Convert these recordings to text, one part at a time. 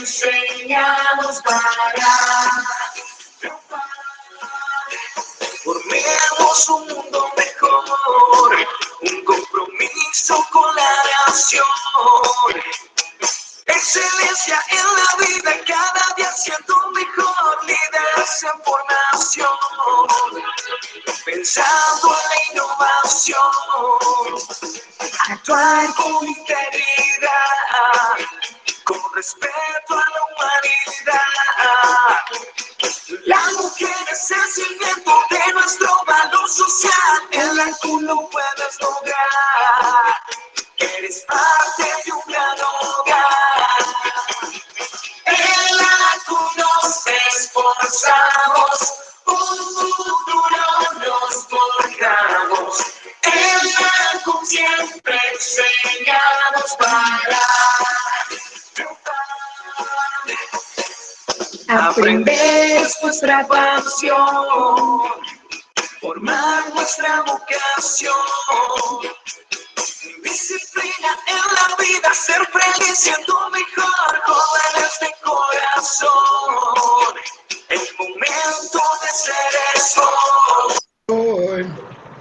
enseñamos para triunfar. Formemos un mundo mejor, un compromiso con la nación. Excelencia en la vida, cada día siendo mejor, líderes en formación, pensando en la innovación, actuar con integridad, con respeto a la humanidad. La mujer es el cimiento de nuestro valor social, en la que lo puedes lograr. Eres parte de un gran hogar. En la que nos esforzamos, un futuro nos forjamos. En la que siempre enseñamos para triunfar. Aprender es nuestra pasión, formar nuestra vocación. Disciplina en la vida, ser feliz siendo mejor, jóvenes de corazón. El momento de ser hoy.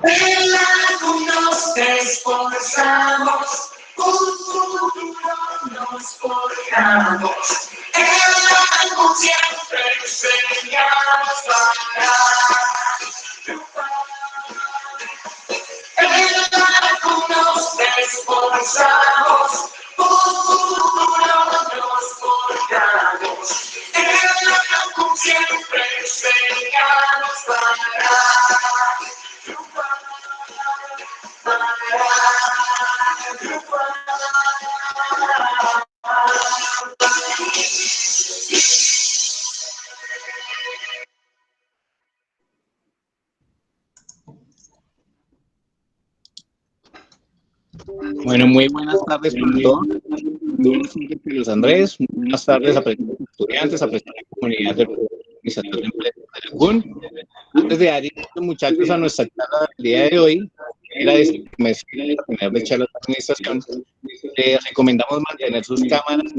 En la que nos esforzamos, un futuro nos forjamos. En la que siempre enseñamos para triunfar. En la que nos esforzamos, un futuro nos forjamos. En la que siempre enseñamos para triunfar. Bueno, muy buenas tardes para todos. Buenas tardes, Carlos Andrés. Buenas tardes, apreciados estudiantes, apreciada comunidad del organizador de empresas de la CUN. Antes de dar inicio, muchachos, a nuestra charla del día de hoy, era de tener de charla de administración, les recomendamos mantener sus cámaras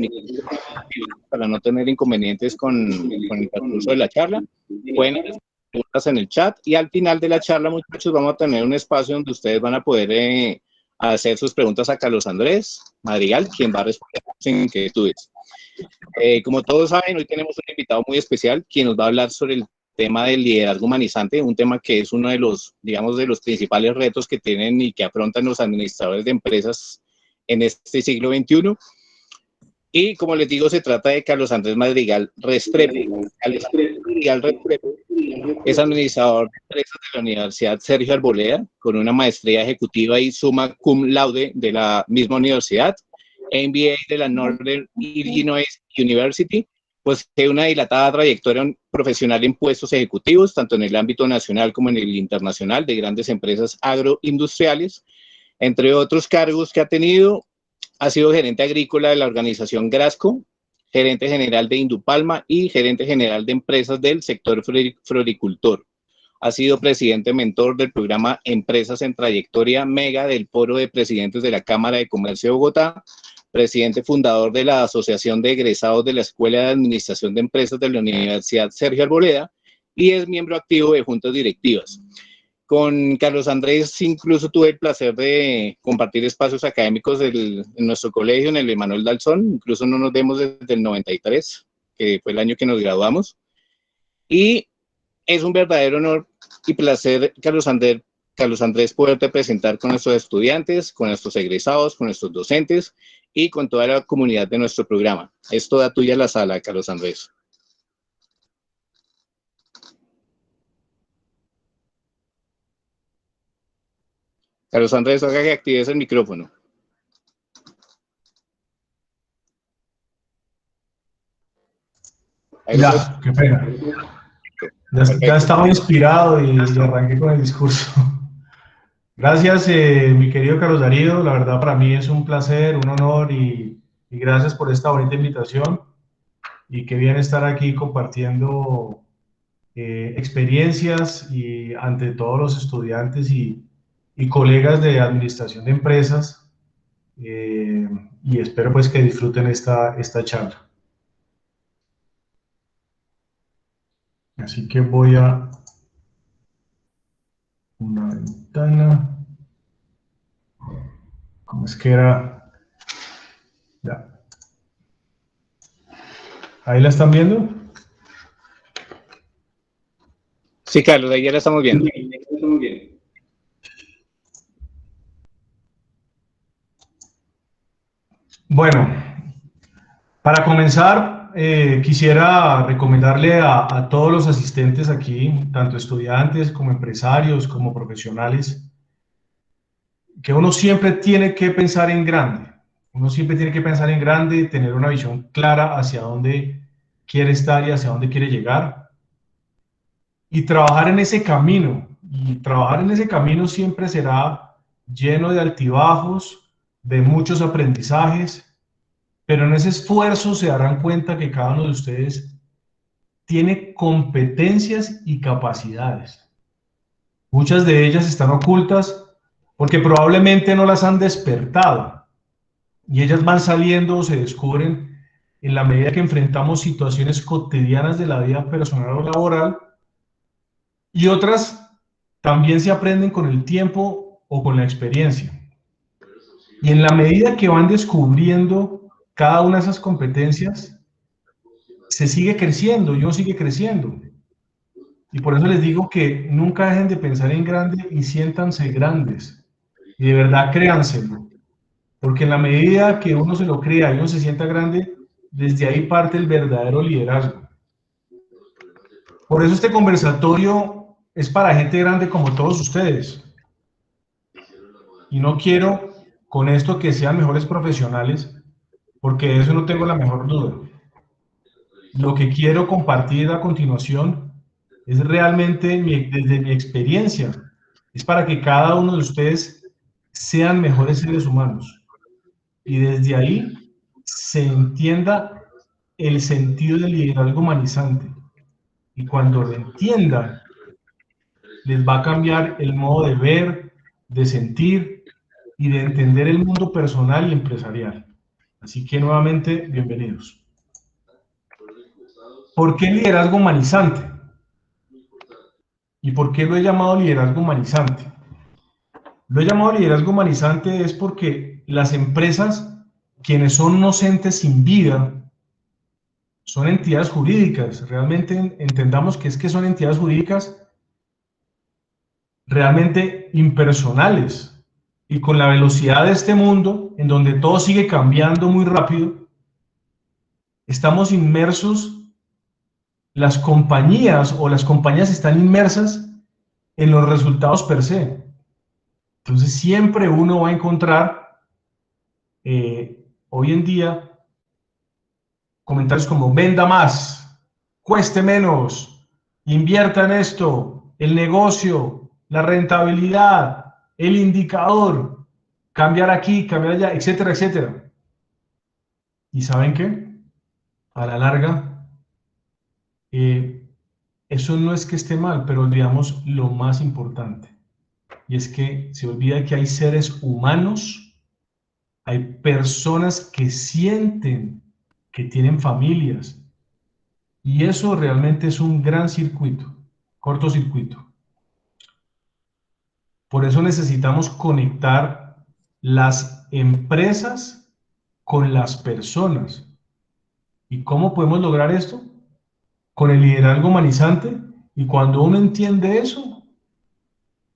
para no tener inconvenientes con el transcurso de la charla. Pueden hacer preguntas en el chat y al final de la charla, muchachos, vamos a tener un espacio donde ustedes van a poder hacer sus preguntas a Carlos Andrés Madrigal, quien va a responder sus inquietudes. Como todos saben, hoy tenemos un invitado muy especial, quien nos va a hablar sobre el tema del liderazgo humanizante, un tema que es uno de los, digamos, de los principales retos que tienen y que afrontan los administradores de empresas en este siglo XXI. Y como les digo, se trata de Carlos Andrés Madrigal Restrepo. Madrigal Restrepo es administrador de empresas de la Universidad Sergio Arboleda, con una maestría ejecutiva y summa cum laude de la misma universidad, MBA de la Northern Illinois University, posee una dilatada trayectoria profesional en puestos ejecutivos, tanto en el ámbito nacional como en el internacional, de grandes empresas agroindustriales. Entre otros cargos que ha tenido, ha sido gerente agrícola de la organización Grasco, gerente general de Indupalma y gerente general de empresas del sector floricultor. Ha sido presidente mentor del programa Empresas en Trayectoria Mega del Foro de Presidentes de la Cámara de Comercio de Bogotá, presidente fundador de la Asociación de Egresados de la Escuela de Administración de Empresas de la Universidad Sergio Arboleda y es miembro activo de juntas directivas. Con Carlos Andrés incluso tuve el placer de compartir espacios académicos en nuestro colegio, en el Emanuel Dalzón, incluso no nos vemos desde el 93, que fue el año que nos graduamos. Y es un verdadero honor y placer, Carlos Andrés, poderte presentar con nuestros estudiantes, con nuestros egresados, con nuestros docentes y con toda la comunidad de nuestro programa. Es toda tuya la sala, Carlos Andrés. Carlos Andrés, haga que actives el micrófono. Ya, qué pena. Ya estaba inspirado y arranqué con el discurso. Gracias, mi querido Carlos Darío. La verdad para mí es un placer, un honor y gracias por esta bonita invitación. Y qué bien estar aquí compartiendo experiencias y ante todos los estudiantes y colegas de administración de empresas. Y espero pues que disfruten esta charla. Así que voy a una ventana. ¿Cómo es que era? Ya. ¿Ahí la están viendo? Sí, Carlos, ahí ya la estamos viendo. Bueno, para comenzar, quisiera recomendarle a todos los asistentes aquí, tanto estudiantes como empresarios, como profesionales, que uno siempre tiene que pensar en grande. Uno siempre tiene que pensar en grande, tener una visión clara hacia dónde quiere estar y hacia dónde quiere llegar. Y trabajar en ese camino. Y trabajar en ese camino siempre será lleno de altibajos, de muchos aprendizajes, pero en ese esfuerzo se darán cuenta que cada uno de ustedes tiene competencias y capacidades. Muchas de ellas están ocultas porque probablemente no las han despertado y ellas van saliendo o se descubren en la medida que enfrentamos situaciones cotidianas de la vida personal o laboral, y otras también se aprenden con el tiempo o con la experiencia. Y en la medida que van descubriendo cada una de esas competencias, se sigue creciendo y uno sigue creciendo. Y por eso les digo que nunca dejen de pensar en grande y siéntanse grandes. Y de verdad créanselo. Porque en la medida que uno se lo crea y uno se sienta grande, desde ahí parte el verdadero liderazgo. Por eso este conversatorio es para gente grande como todos ustedes. Y no quiero con esto que sean mejores profesionales, porque de eso no tengo la mejor duda. Lo que quiero compartir a continuación es realmente desde mi experiencia. Es para que cada uno de ustedes sean mejores seres humanos. Y desde ahí se entienda el sentido del liderazgo humanizante. Y cuando lo entiendan, les va a cambiar el modo de ver, de sentir y de entender el mundo personal y empresarial. Así que nuevamente, bienvenidos. ¿Por qué liderazgo humanizante? ¿Y por qué lo he llamado liderazgo humanizante? Lo he llamado liderazgo humanizante es porque las empresas, quienes son unos entes sin vida, son entidades jurídicas. Realmente entendamos que son entidades jurídicas realmente impersonales. Y con la velocidad de este mundo, en donde todo sigue cambiando muy rápido, estamos inmersos, las compañías están inmersas en los resultados per se. Entonces siempre uno va a encontrar hoy en día comentarios como venda más, cueste menos, invierta en esto, el negocio, la rentabilidad, el indicador, cambiar aquí, cambiar allá, etcétera, etcétera. ¿Y saben qué? A la larga, eso no es que esté mal, pero olvidamos lo más importante. Y es que se olvida que hay seres humanos, hay personas que sienten, que tienen familias. Y eso realmente es un gran circuito, cortocircuito. Por eso necesitamos conectar las empresas con las personas. ¿Y cómo podemos lograr esto? Con el liderazgo humanizante. Y cuando uno entiende eso,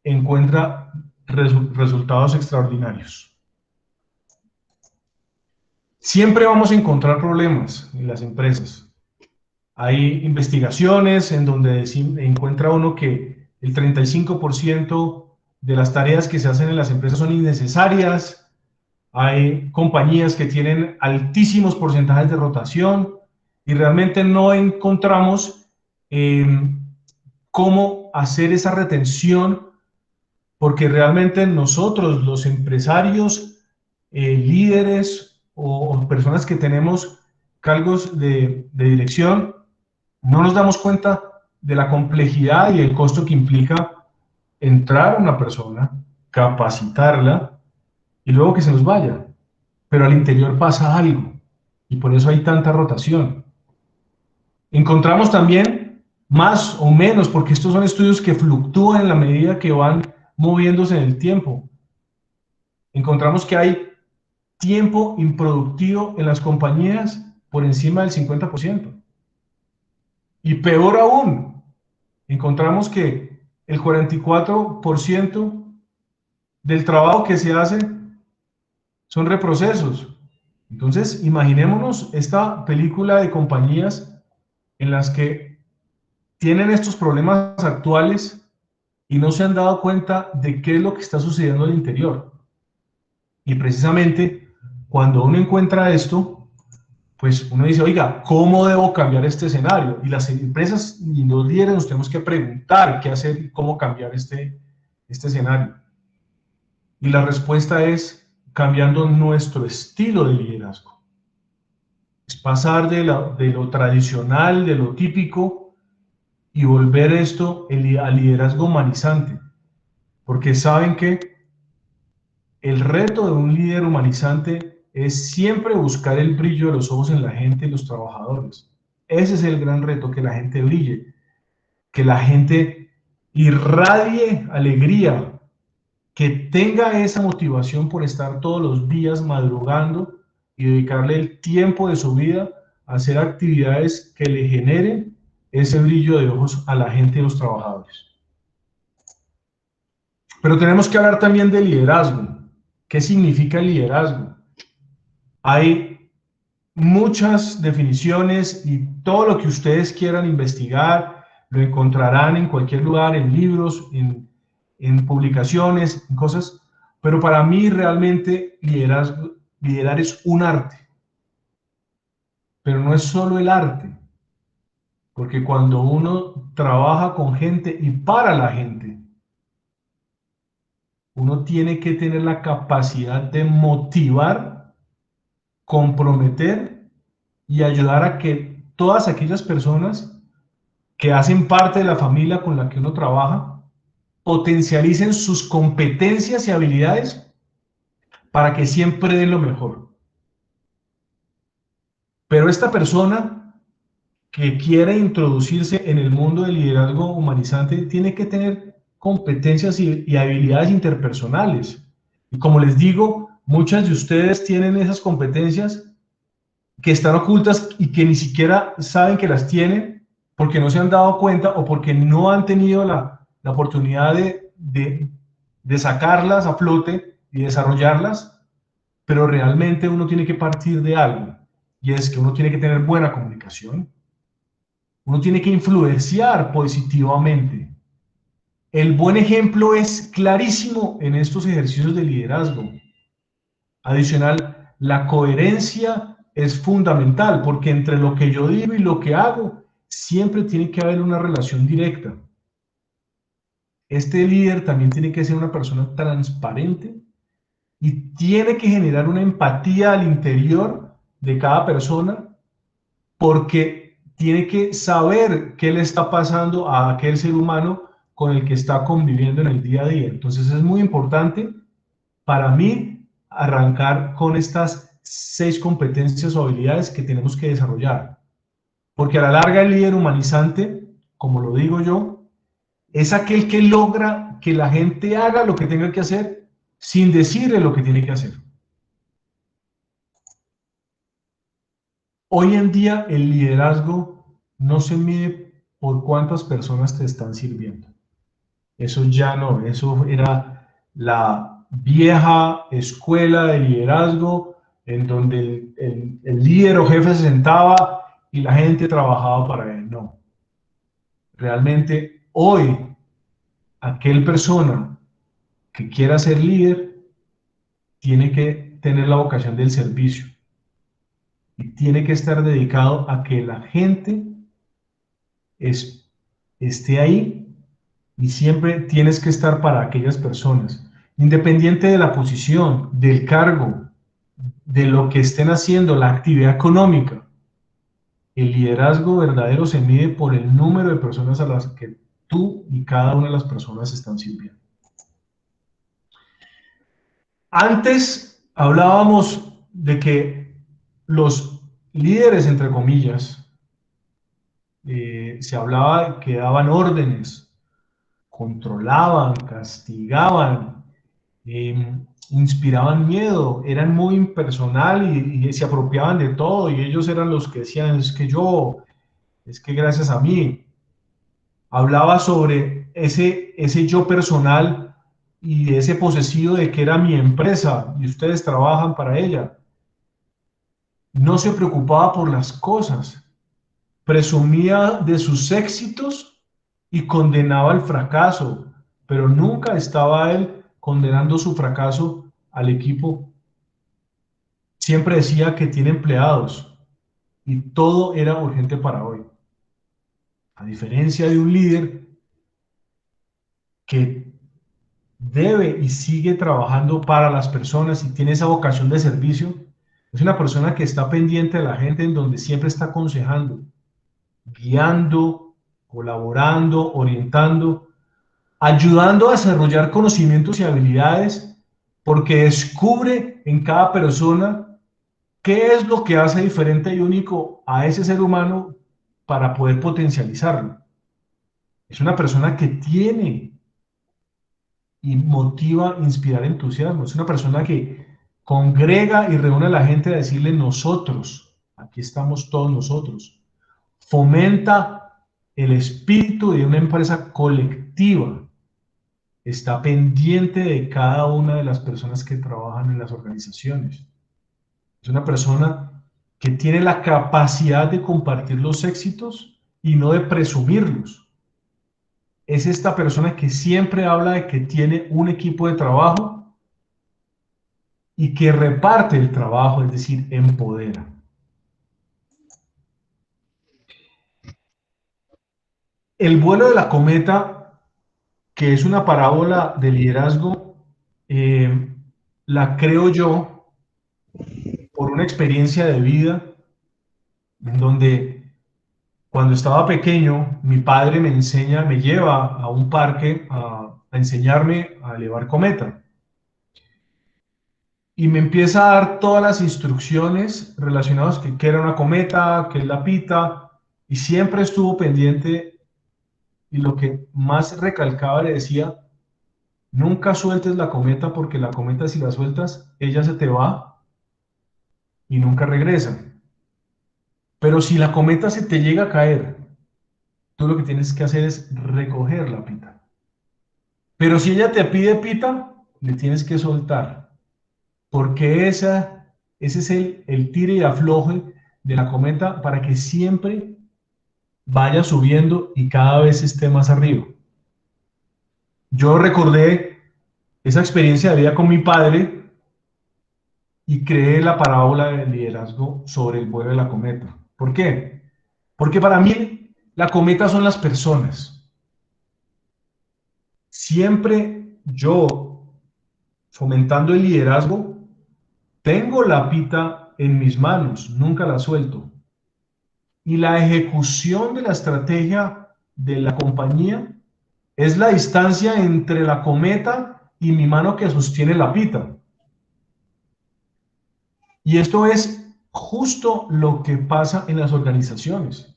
encuentra resultados extraordinarios. Siempre vamos a encontrar problemas en las empresas. Hay investigaciones en donde encuentra uno que el 35% de las tareas que se hacen en las empresas son innecesarias. Hay compañías que tienen altísimos porcentajes de rotación y realmente no encontramos cómo hacer esa retención, porque realmente nosotros, los empresarios, líderes o personas que tenemos cargos de dirección, no nos damos cuenta de la complejidad y el costo que implica entrar a una persona, capacitarla y luego que se nos vaya. Pero al interior pasa algo y por eso hay tanta rotación. Encontramos también más o menos, porque estos son estudios que fluctúan en la medida que van moviéndose en el tiempo. Encontramos que hay tiempo improductivo en las compañías por encima del 50%. Y peor aún, encontramos que el 44% del trabajo que se hace son reprocesos. Entonces, imaginémonos esta película de compañías en las que tienen estos problemas actuales y no se han dado cuenta de qué es lo que está sucediendo al interior. Y precisamente cuando uno encuentra esto, pues uno dice, oiga, ¿cómo debo cambiar este escenario? Y las empresas y los líderes nos tenemos que preguntar qué hacer y cómo cambiar este escenario. Y la respuesta es cambiando nuestro estilo de liderazgo. Es pasar de lo tradicional, de lo típico, y volver esto al liderazgo humanizante. Porque saben que el reto de un líder humanizante es siempre buscar el brillo de los ojos en la gente y los trabajadores. Ese es el gran reto, que la gente brille, que la gente irradie alegría, que tenga esa motivación por estar todos los días madrugando y dedicarle el tiempo de su vida a hacer actividades que le generen ese brillo de ojos a la gente y los trabajadores. Pero tenemos que hablar también de liderazgo. ¿Qué significa el liderazgo? Hay muchas definiciones y todo lo que ustedes quieran investigar lo encontrarán en cualquier lugar, en libros, en publicaciones, en cosas. Pero para mí realmente liderar es un arte. Pero no es solo el arte. Porque cuando uno trabaja con gente y para la gente, uno tiene que tener la capacidad de motivar, comprometer y ayudar a que todas aquellas personas que hacen parte de la familia con la que uno trabaja potencialicen sus competencias y habilidades para que siempre den lo mejor. Pero esta persona que quiere introducirse en el mundo del liderazgo humanizante tiene que tener competencias y habilidades interpersonales. Y como les digo, muchas de ustedes tienen esas competencias que están ocultas y que ni siquiera saben que las tienen porque no se han dado cuenta o porque no han tenido la oportunidad de sacarlas a flote y desarrollarlas, pero realmente uno tiene que partir de algo, y es que uno tiene que tener buena comunicación, uno tiene que influenciar positivamente. El buen ejemplo es clarísimo en estos ejercicios de liderazgo. Adicional, la coherencia es fundamental, porque entre lo que yo digo y lo que hago, siempre tiene que haber una relación directa. Este líder también tiene que ser una persona transparente y tiene que generar una empatía al interior de cada persona, porque tiene que saber qué le está pasando a aquel ser humano con el que está conviviendo en el día a día. Entonces es muy importante para mí arrancar con estas 6 competencias o habilidades que tenemos que desarrollar. Porque a la larga el líder humanizante, como lo digo yo, es aquel que logra que la gente haga lo que tenga que hacer sin decirle lo que tiene que hacer. Hoy en día el liderazgo no se mide por cuántas personas te están sirviendo. Eso ya no, eso era la vieja escuela de liderazgo en donde el líder o jefe se sentaba y la gente trabajaba para él. No. Realmente hoy aquel persona que quiera ser líder tiene que tener la vocación del servicio y tiene que estar dedicado a que la gente esté ahí, y siempre tienes que estar para aquellas personas, independiente de la posición, del cargo, de lo que estén haciendo, la actividad económica. El liderazgo verdadero se mide por el número de personas a las que tú y cada una de las personas están sirviendo. Antes hablábamos de que los líderes, entre comillas, se hablaba que daban órdenes, controlaban, castigaban, inspiraban miedo, eran muy impersonal y se apropiaban de todo, y ellos eran los que decían, es que gracias a mí. Hablaba sobre ese yo personal y ese posesivo de que era mi empresa y ustedes trabajan para ella. No se preocupaba por las cosas, presumía de sus éxitos y condenaba el fracaso, pero nunca estaba él condenando su fracaso al equipo. Siempre decía que tiene empleados y todo era urgente para hoy. A diferencia de un líder que debe y sigue trabajando para las personas y tiene esa vocación de servicio, es una persona que está pendiente de la gente, en donde siempre está aconsejando, guiando, colaborando, orientando, ayudando a desarrollar conocimientos y habilidades, porque descubre en cada persona qué es lo que hace diferente y único a ese ser humano para poder potencializarlo. Es una persona que tiene y motiva, inspirar entusiasmo. Es una persona que congrega y reúne a la gente a decirle nosotros, aquí estamos todos nosotros. Fomenta el espíritu de una empresa colectiva. Está pendiente de cada una de las personas que trabajan en las organizaciones. Es una persona que tiene la capacidad de compartir los éxitos y no de presumirlos. Es esta persona que siempre habla de que tiene un equipo de trabajo y que reparte el trabajo, es decir, empodera. El vuelo de la cometa, que es una parábola de liderazgo, la creo yo por una experiencia de vida en donde cuando estaba pequeño mi padre me lleva a un parque a enseñarme a elevar cometa. Y me empieza a dar todas las instrucciones relacionadas que era una cometa, que es la pita, y siempre estuvo pendiente, y lo que más recalcaba le decía, nunca sueltes la cometa, porque la cometa, si la sueltas, ella se te va y nunca regresa. Pero si la cometa se te llega a caer, tú lo que tienes que hacer es recoger la pita. Pero si ella te pide pita, le tienes que soltar, porque ese es el tire y afloje de la cometa, para que siempre vaya subiendo y cada vez esté más arriba. Yo recordé esa experiencia de vida con mi padre y creé la parábola del liderazgo sobre el vuelo de la cometa. ¿Por qué? Porque para mí la cometa son las personas. Siempre yo, fomentando el liderazgo, tengo la pita en mis manos, nunca la suelto. Y la ejecución de la estrategia de la compañía es la distancia entre la cometa y mi mano que sostiene la pita. Y esto es justo lo que pasa en las organizaciones.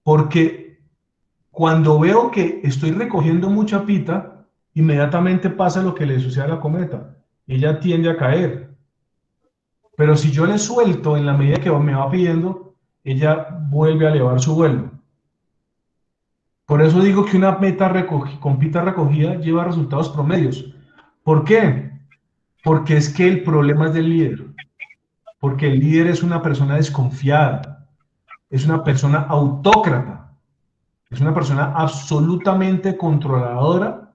Porque cuando veo que estoy recogiendo mucha pita, inmediatamente pasa lo que le sucede a la cometa. Ella tiende a caer. Pero si yo le suelto en la medida que me va pidiendo, ella vuelve a elevar su vuelo. Por eso digo que una meta con pita recogida lleva resultados promedios. ¿Por qué? Porque es que el problema es del líder. Porque el líder es una persona desconfiada, es una persona autócrata, es una persona absolutamente controladora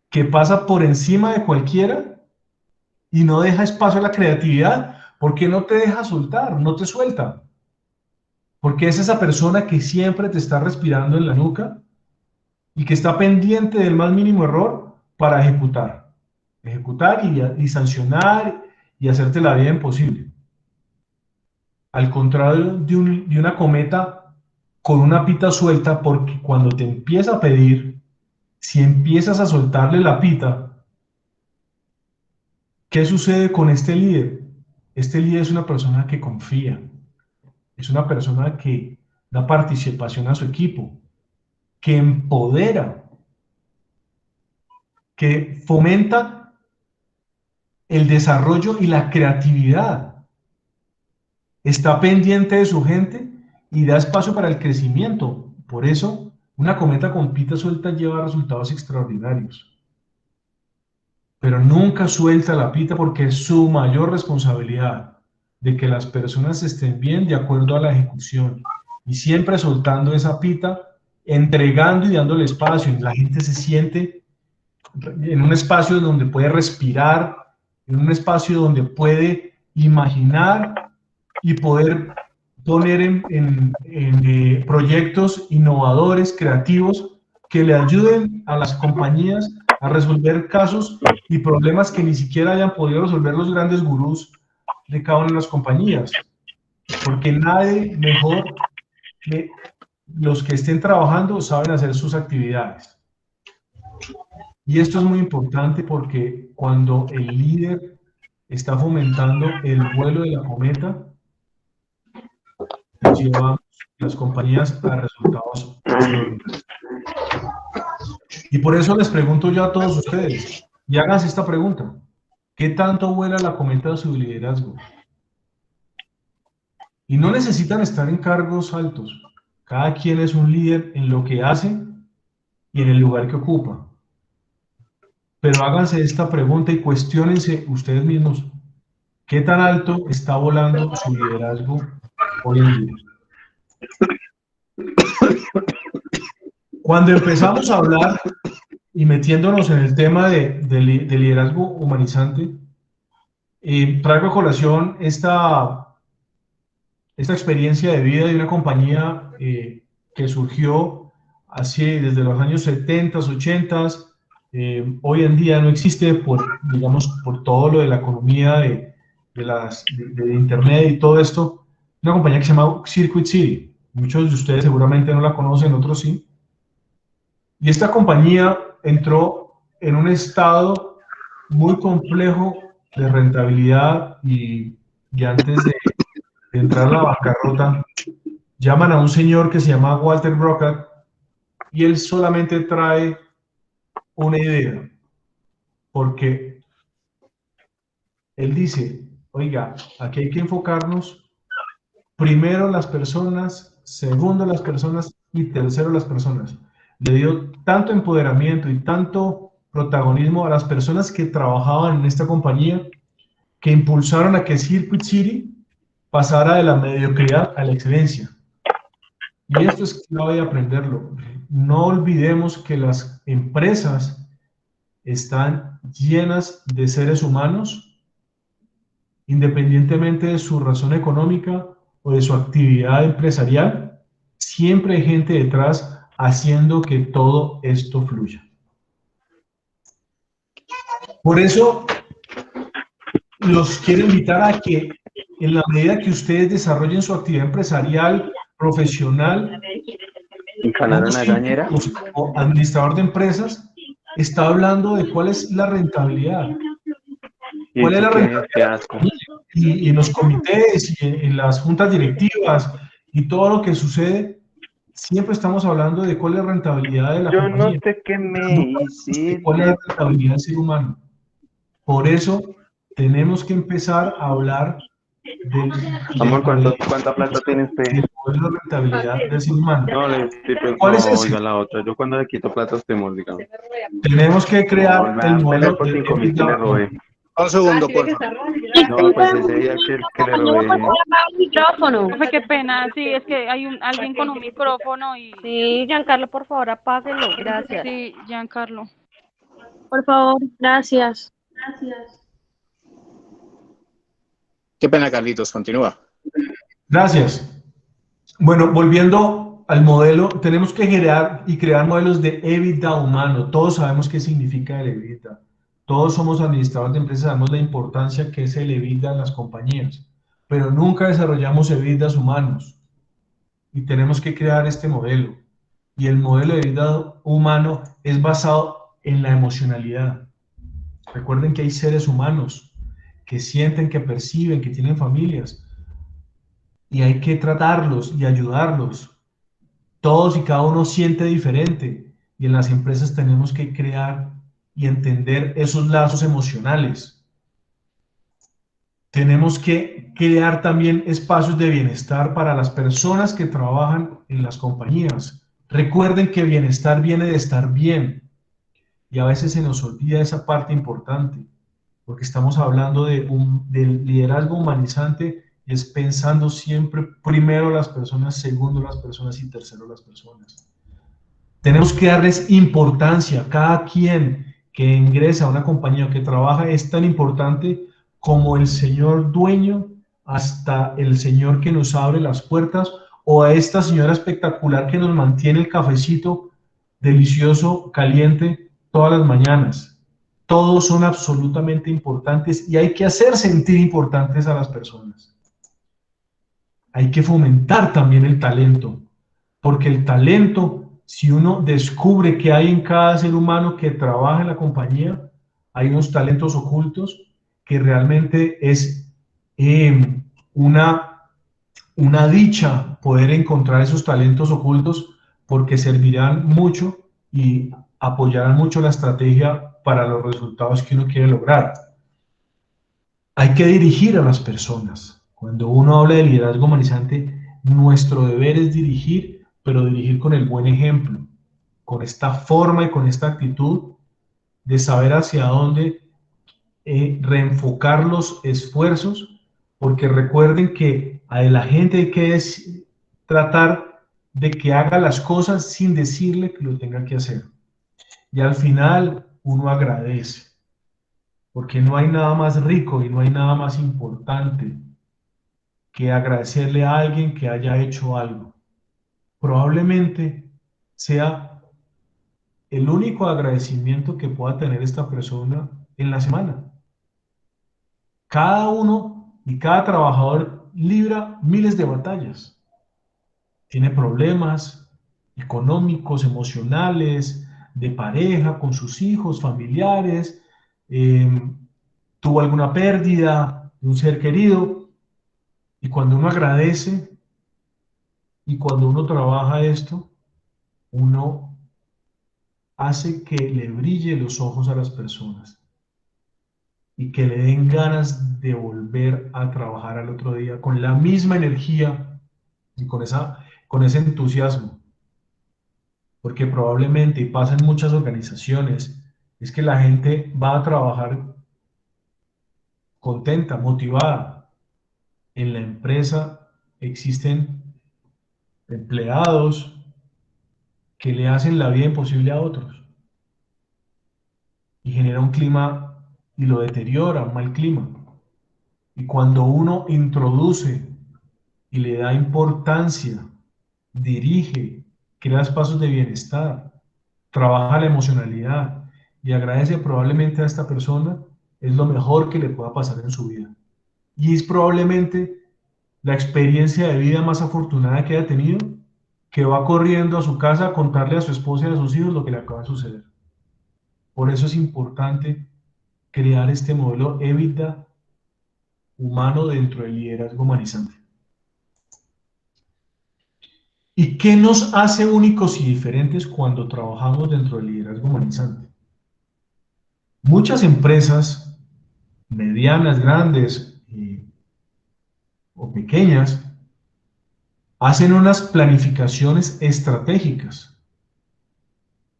que pasa por encima de cualquiera y no deja espacio a la creatividad, porque no te deja soltar, no te suelta. Porque es esa persona que siempre te está respirando en la nuca y que está pendiente del más mínimo error para ejecutar. Ejecutar y sancionar y hacerte la vida imposible. Al contrario de una cometa con una pita suelta, porque cuando te empieza a pedir, si empiezas a soltarle la pita, ¿qué sucede con este líder? Este líder es una persona que confía, es una persona que da participación a su equipo, que empodera, que fomenta el desarrollo y la creatividad, está pendiente de su gente y da espacio para el crecimiento. Por eso, una cometa con pita suelta lleva resultados extraordinarios. Pero nunca suelta la pita porque es su mayor responsabilidad de que las personas estén bien de acuerdo a la ejecución. Y siempre soltando esa pita, entregando y dándole espacio. Y la gente se siente en un espacio donde puede respirar, en un espacio donde puede imaginar y poder poner en proyectos innovadores, creativos, que le ayuden a las compañías a resolver casos y problemas que ni siquiera hayan podido resolver los grandes gurús de cada una de las compañías. Porque nadie mejor que los que estén trabajando saben hacer sus actividades. Y esto es muy importante porque cuando el líder está fomentando el vuelo de la cometa, nos llevamos las compañías a resultados extraordinarios. Y por eso les pregunto yo a todos ustedes, y háganse esta pregunta: ¿qué tanto vuela la cometa de su liderazgo? Y no necesitan estar en cargos altos. Cada quien es un líder en lo que hace y en el lugar que ocupa. Pero háganse esta pregunta y cuestiónense ustedes mismos: ¿qué tan alto está volando su liderazgo hoy en día? Cuando empezamos a hablar y metiéndonos en el tema de liderazgo humanizante, traigo a colación esta experiencia de vida de una compañía que surgió así desde los años 70, 80. Hoy en día no existe digamos, por todo lo de la economía de Internet y todo esto. Una compañía que se llama Circuit City. Muchos de ustedes seguramente no la conocen, otros sí. Y esta compañía entró en un estado muy complejo de rentabilidad y antes de entrar a la bancarrota, llaman a un señor que se llama Walter Brockett y él solamente trae una idea, porque él dice: oiga, aquí hay que enfocarnos primero las personas, segundo las personas y tercero las personas. Le dio tanto empoderamiento y tanto protagonismo a las personas que trabajaban en esta compañía que impulsaron a que Circuit City pasara de la mediocridad a la excelencia. Y esto es clave de aprenderlo. No olvidemos que las empresas están llenas de seres humanos, independientemente de su razón económica o de su actividad empresarial. Siempre hay gente detrás haciendo que todo esto fluya. Por eso los quiero invitar a que en la medida que ustedes desarrollen su actividad empresarial, profesional, o administrador de empresas, está hablando de cuál es la rentabilidad. ¿Cuál es la rentabilidad? Y en los comités, y en las juntas directivas, y todo lo que sucede, siempre estamos hablando de cuál es la rentabilidad de la compañía. Yo no sé qué me hiciste. ¿Cuál es la rentabilidad del ser humano? Por eso tenemos que empezar a hablar Amor, ¿cuánta plata tiene usted? de cuál es la rentabilidad del ser humano. No, le estoy pensando, ¿Cuál es ese? oiga, la otra. Yo cuando le quito plata a usted, digamos. Tenemos que crear el modelo por 5.000 que le robé. Un segundo, por favor. No, pues ese día que le robé. Micrófono. Qué pena, sí, es que hay alguien con un micrófono y... Sí, Giancarlo, por favor, apáguelo. Gracias. Sí, Giancarlo. Por favor, gracias. Qué pena, Carlitos, continúa. Gracias. Bueno, volviendo al modelo, tenemos que crear modelos de EBITDA humano. Todos sabemos qué significa el EBITDA. Todos somos administradores de empresas, sabemos la importancia que es el EBITDA en las compañías, pero nunca desarrollamos EBITDAs humanos y tenemos que crear este modelo. Y el modelo de EBITDA humano es basado en la emocionalidad. Recuerden que hay seres humanos que sienten, que perciben, que tienen familias y hay que tratarlos y ayudarlos. Todos y cada uno siente diferente y en las empresas tenemos que crear y entender esos lazos emocionales. Tenemos que crear también espacios de bienestar para las personas que trabajan en las compañías. Recuerden que bienestar viene de estar bien y a veces se nos olvida esa parte importante porque estamos hablando del liderazgo humanizante y es pensando siempre primero las personas, segundo las personas y tercero las personas. Tenemos que darles importancia. Cada quien que ingresa a una compañía que trabaja es tan importante como el señor dueño hasta el señor que nos abre las puertas o a esta señora espectacular que nos mantiene el cafecito delicioso, caliente todas las mañanas. Todos son absolutamente importantes y hay que hacer sentir importantes a las personas. Hay que fomentar también el talento, porque el talento, si uno descubre que hay en cada ser humano que trabaja en la compañía, hay unos talentos ocultos que realmente es una dicha poder encontrar esos talentos ocultos porque servirán mucho y apoyarán mucho la estrategia para los resultados que uno quiere lograr. Hay que dirigir a las personas. Cuando uno habla de liderazgo humanizante, nuestro deber es dirigir, pero dirigir con el buen ejemplo, con esta forma y con esta actitud de saber hacia dónde reenfocar los esfuerzos, porque recuerden que a la gente hay que tratar de que haga las cosas sin decirle que lo tenga que hacer. Y al final uno agradece, porque no hay nada más rico y no hay nada más importante que agradecerle a alguien que haya hecho algo. Probablemente sea el único agradecimiento que pueda tener esta persona en la semana. Cada uno y cada trabajador libra miles de batallas. Tiene problemas económicos, emocionales, de pareja, con sus hijos, familiares, tuvo alguna pérdida de un ser querido. Y cuando uno agradece y cuando uno trabaja esto, uno hace que le brille los ojos a las personas y que le den ganas de volver a trabajar al otro día con la misma energía y con ese entusiasmo. Porque probablemente, y pasa en muchas organizaciones, es que la gente va a trabajar contenta, motivada. En la empresa existen empleados que le hacen la vida imposible a otros y genera un clima y lo deteriora, un mal clima. Y cuando uno introduce y le da importancia, dirige, crea espacios de bienestar, trabaja la emocionalidad y agradece probablemente a esta persona, es lo mejor que le pueda pasar en su vida. Y es probablemente la experiencia de vida más afortunada que haya tenido, que va corriendo a su casa a contarle a su esposa y a sus hijos lo que le acaba de suceder. Por eso es importante crear este modelo EBITDA humano dentro del liderazgo humanizante. ¿Y qué nos hace únicos y diferentes cuando trabajamos dentro del liderazgo humanizante? Muchas empresas, medianas, grandes o pequeñas, hacen unas planificaciones estratégicas.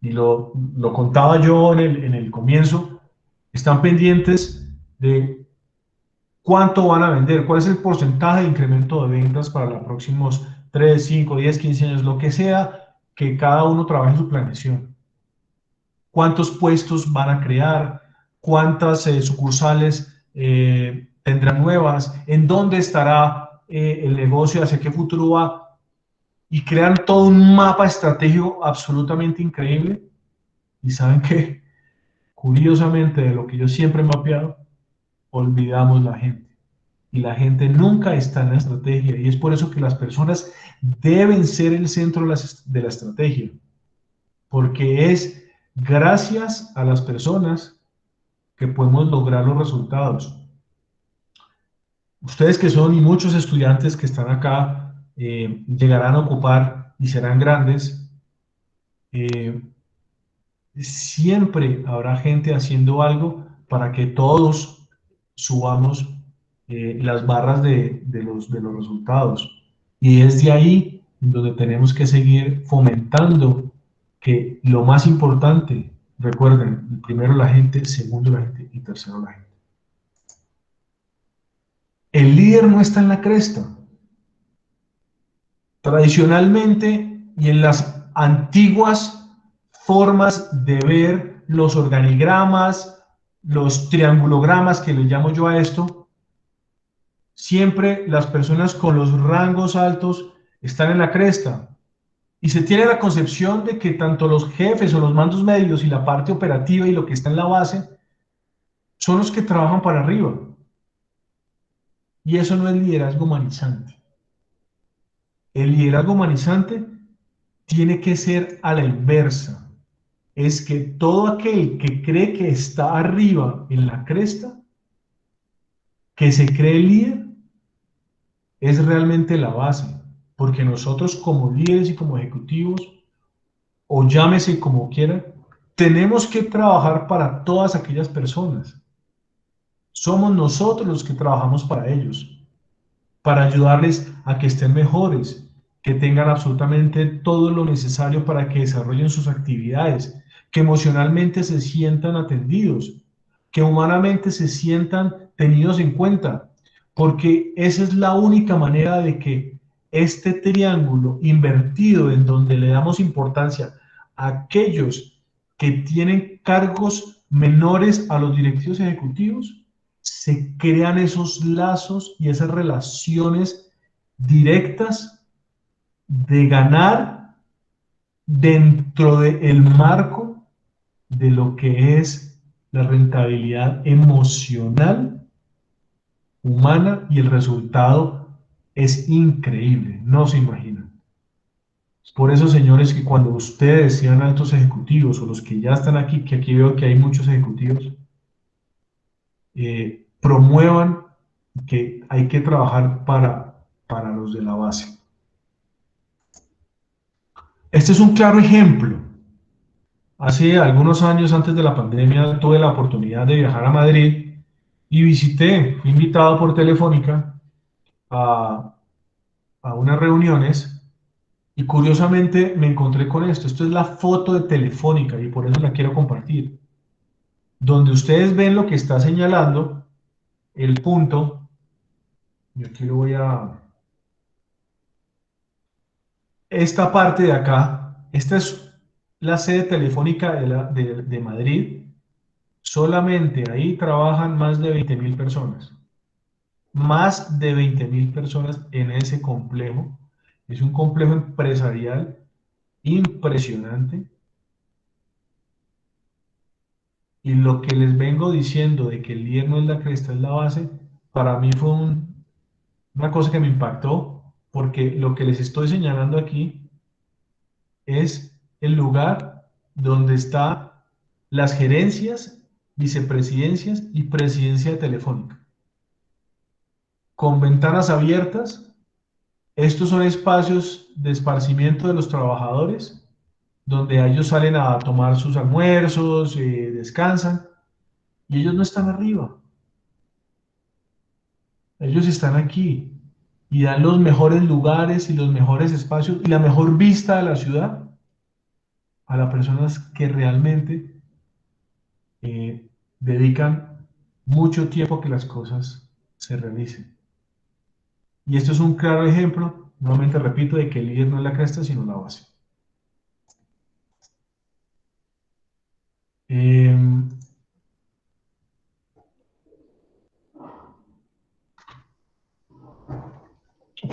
Y lo contaba yo en el comienzo, están pendientes de cuánto van a vender, cuál es el porcentaje de incremento de ventas para los próximos 3, 5, 10, 15 años, lo que sea, que cada uno trabaje en su planeación. ¿Cuántos puestos van a crear? ¿Cuántas sucursales tendrán nuevas? ¿En dónde estará el negocio? ¿Hacia qué futuro va? Y crean todo un mapa estratégico absolutamente increíble. Y saben que, curiosamente, de lo que yo siempre he mapeado, olvidamos la gente. Y la gente nunca está en la estrategia. Y es por eso que las personas deben ser el centro de la estrategia. Porque es gracias a las personas que podemos lograr los resultados. Ustedes que son, y muchos estudiantes que están acá, llegarán a ocupar y serán grandes, siempre habrá gente haciendo algo para que todos subamos las barras de los resultados. Y es de ahí donde tenemos que seguir fomentando que lo más importante, recuerden, primero la gente, segundo la gente y tercero la gente. El líder no está en la cresta. Tradicionalmente y en las antiguas formas de ver los organigramas, los triangulogramas que le llamo yo a esto, siempre las personas con los rangos altos están en la cresta. Y se tiene la concepción de que tanto los jefes o los mandos medios y la parte operativa y lo que está en la base son los que trabajan para arriba. Y eso no es liderazgo humanizante. El liderazgo humanizante tiene que ser a la inversa. Es que todo aquel que cree que está arriba en la cresta, que se cree líder, es realmente la base. Porque nosotros como líderes y como ejecutivos, o llámese como quiera, tenemos que trabajar para todas aquellas personas. Somos nosotros los que trabajamos para ellos, para ayudarles a que estén mejores, que tengan absolutamente todo lo necesario para que desarrollen sus actividades, que emocionalmente se sientan atendidos, que humanamente se sientan tenidos en cuenta, porque esa es la única manera de que este triángulo invertido en donde le damos importancia a aquellos que tienen cargos menores a los directivos ejecutivos, se crean esos lazos y esas relaciones directas de ganar dentro del marco de lo que es la rentabilidad emocional humana, y el resultado es increíble, no se imaginan. Por eso, señores, que cuando ustedes sean altos ejecutivos o los que ya están aquí, que aquí veo que hay muchos ejecutivos, promuevan que hay que trabajar para los de la base. Este es un claro ejemplo. Hace algunos años, antes de la pandemia, tuve la oportunidad de viajar a Madrid y fui invitado por Telefónica a unas reuniones, y curiosamente me encontré con esto. Esto es la foto de Telefónica y por eso la quiero compartir. Donde ustedes ven lo que está señalando el punto. Yo aquí lo voy a... Esta parte de acá, esta es la sede telefónica de Madrid. Solamente ahí trabajan más de 20.000 personas. Más de 20.000 personas en ese complejo. Es un complejo empresarial impresionante. Y lo que les vengo diciendo de que el líder no es la cresta, es la base, para mí fue una cosa que me impactó, porque lo que les estoy señalando aquí es el lugar donde están las gerencias, vicepresidencias y presidencia de Telefónica. Con ventanas abiertas, estos son espacios de esparcimiento de los trabajadores, donde ellos salen a tomar sus almuerzos, descansan, y ellos no están arriba. Ellos están aquí y dan los mejores lugares y los mejores espacios y la mejor vista de la ciudad a las personas que realmente dedican mucho tiempo a que las cosas se realicen. Y esto es un claro ejemplo, nuevamente repito, de que el líder no es la cresta, sino la base.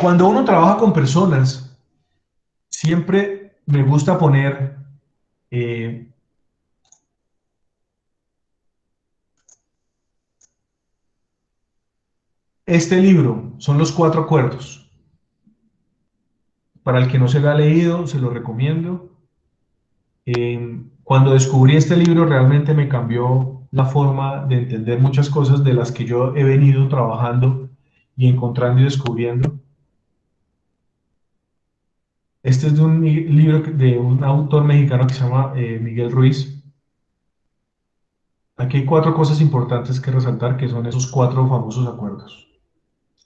Cuando uno trabaja con personas, siempre me gusta poner este libro, son los 4 acuerdos. Para el que no se lo ha leído, se lo recomiendo. Cuando descubrí este libro, realmente me cambió la forma de entender muchas cosas de las que yo he venido trabajando y encontrando y descubriendo. Este es de un libro de un autor mexicano que se llama Miguel Ruiz. Aquí hay 4 cosas importantes que resaltar, que son esos 4 famosos acuerdos.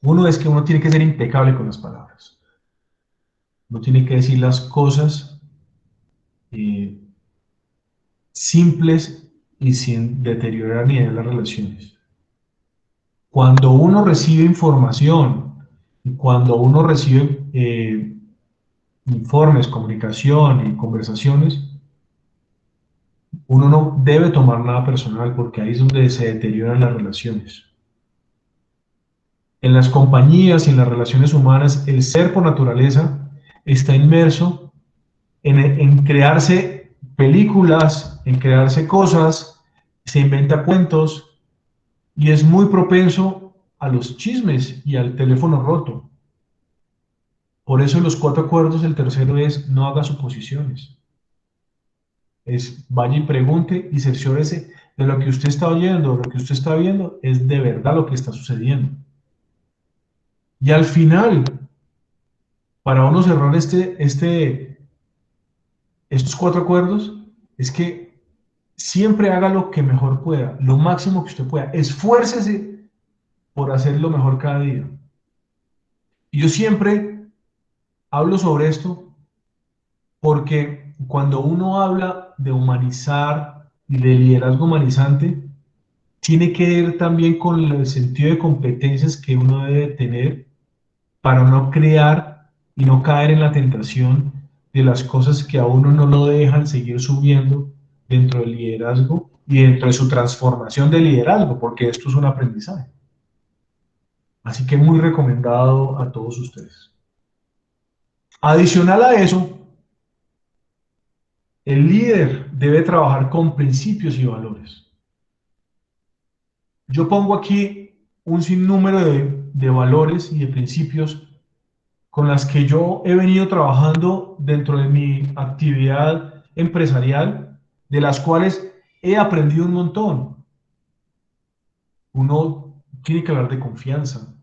Uno es que uno tiene que ser impecable con las palabras. Uno tiene que decir las cosas eh, simples y sin deteriorar ni dañar las relaciones. Cuando uno recibe información y cuando uno recibe informes, comunicación y conversaciones, uno no debe tomar nada personal porque ahí es donde se deterioran las relaciones. En las compañías y en las relaciones humanas, el ser por naturaleza está inmerso en crearse películas, en crearse cosas, se inventa cuentos y es muy propenso a los chismes y al teléfono roto. Por eso en los 4 acuerdos el tercero es no haga suposiciones. Es vaya y pregunte y cerciórese de lo que usted está oyendo, lo que usted está viendo, es de verdad lo que está sucediendo. Y al final, para uno cerrar estos 4 acuerdos, es que siempre haga lo que mejor pueda, lo máximo que usted pueda. Esfuércese por hacer lo mejor cada día. Y yo siempre hablo sobre esto porque cuando uno habla de humanizar y de liderazgo humanizante, tiene que ver también con el sentido de competencias que uno debe tener para no crear y no caer en la tentación de las cosas que a uno no lo dejan seguir subiendo dentro del liderazgo y dentro de su transformación de liderazgo, porque esto es un aprendizaje. Así que muy recomendado a todos ustedes. Adicional a eso, el líder debe trabajar con principios y valores. Yo pongo aquí un sinnúmero de valores y de principios con las que yo he venido trabajando dentro de mi actividad empresarial, de las cuales he aprendido un montón. Uno tiene que hablar de confianza,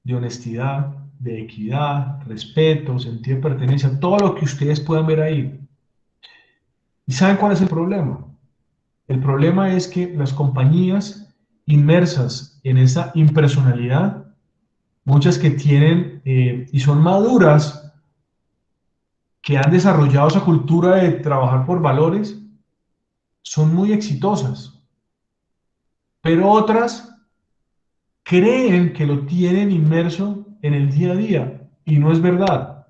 de honestidad, de equidad, respeto, sentido de pertenencia, todo lo que ustedes puedan ver ahí. ¿Y saben cuál es el problema? El problema es que las compañías inmersas en esa impersonalidad, muchas que tienen y son maduras, que han desarrollado esa cultura de trabajar por valores, son muy exitosas. Pero otras creen que lo tienen inmerso en el día a día y no es verdad.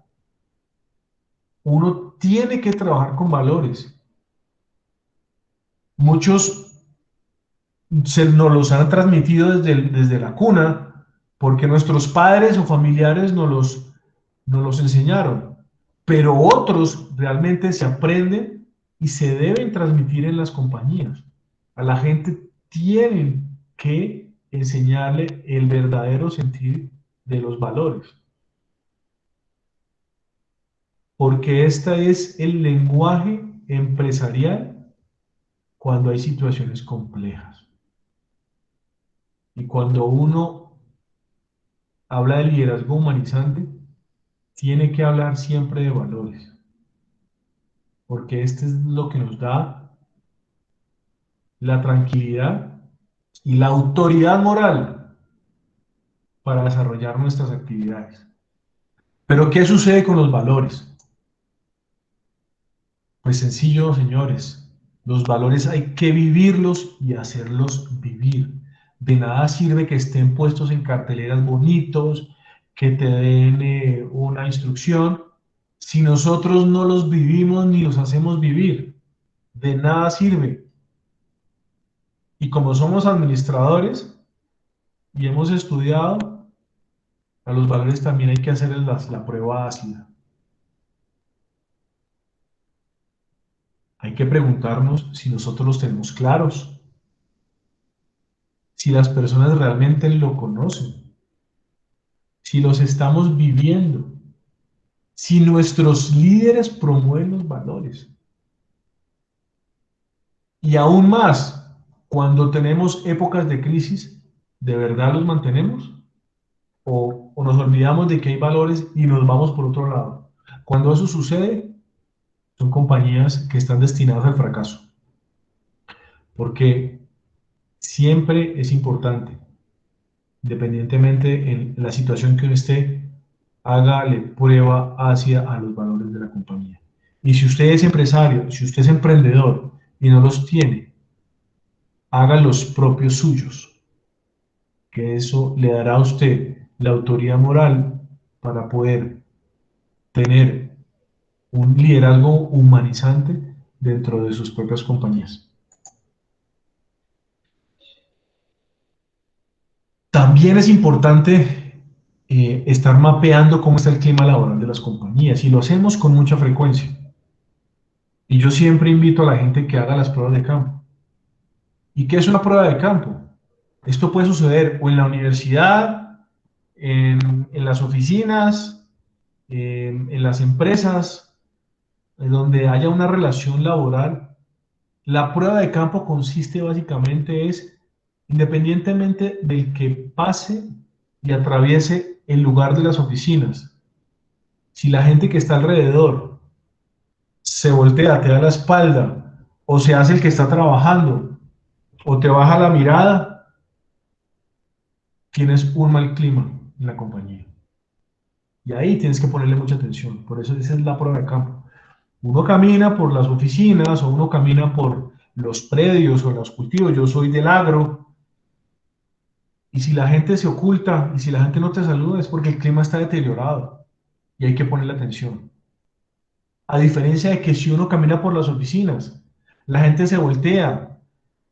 Uno tiene que trabajar con valores. Muchos nos los han transmitido desde la cuna porque nuestros padres o familiares nos los enseñaron. Pero otros realmente se aprenden y se deben transmitir en las compañías. A la gente tienen que enseñarle el verdadero sentido de los valores. Porque este es el lenguaje empresarial cuando hay situaciones complejas. Y cuando uno habla de liderazgo humanizante, tiene que hablar siempre de valores. Porque este es lo que nos da la tranquilidad y la autoridad moral para desarrollar nuestras actividades. Pero ¿qué sucede con los valores? Pues sencillo, señores. Los valores hay que vivirlos y hacerlos vivir. De nada sirve que estén puestos en carteleras bonitos, que te den una instrucción, si nosotros no los vivimos ni los hacemos vivir. De nada sirve. Y como somos administradores y hemos estudiado, a los valores también hay que hacerles la prueba ácida. Hay que preguntarnos si nosotros los tenemos claros, si las personas realmente lo conocen, si los estamos viviendo, si nuestros líderes promueven los valores. Y aún más, cuando tenemos épocas de crisis, ¿de verdad los mantenemos? ¿O nos olvidamos de que hay valores y nos vamos por otro lado? Cuando eso sucede, son compañías que están destinadas al fracaso. Porque siempre es importante, independientemente en la situación que uno esté, hágale prueba ácida a los valores de la compañía. Y si usted es empresario, si usted es emprendedor y no los tiene, haga los propios suyos, que eso le dará a usted la autoridad moral para poder tener un liderazgo humanizante dentro de sus propias compañías. También es importante estar mapeando cómo está el clima laboral de las compañías, y lo hacemos con mucha frecuencia. Y yo siempre invito a la gente que haga las pruebas de campo. ¿Y qué es una prueba de campo? Esto puede suceder o en la universidad, en las oficinas, en las empresas, en donde haya una relación laboral. La prueba de campo consiste básicamente independientemente del que pase y atraviese el lugar de las oficinas, si la gente que está alrededor se voltea, te da la espalda, o se hace el que está trabajando, o te baja la mirada, tienes un mal clima en la compañía. Y ahí tienes que ponerle mucha atención. Por eso esa es la prueba de campo. Uno camina por las oficinas, o uno camina por los predios o los cultivos. Yo soy del agro. Y si la gente se oculta y si la gente no te saluda, es porque el clima está deteriorado y hay que ponerle atención. A diferencia de que si uno camina por las oficinas, la gente se voltea,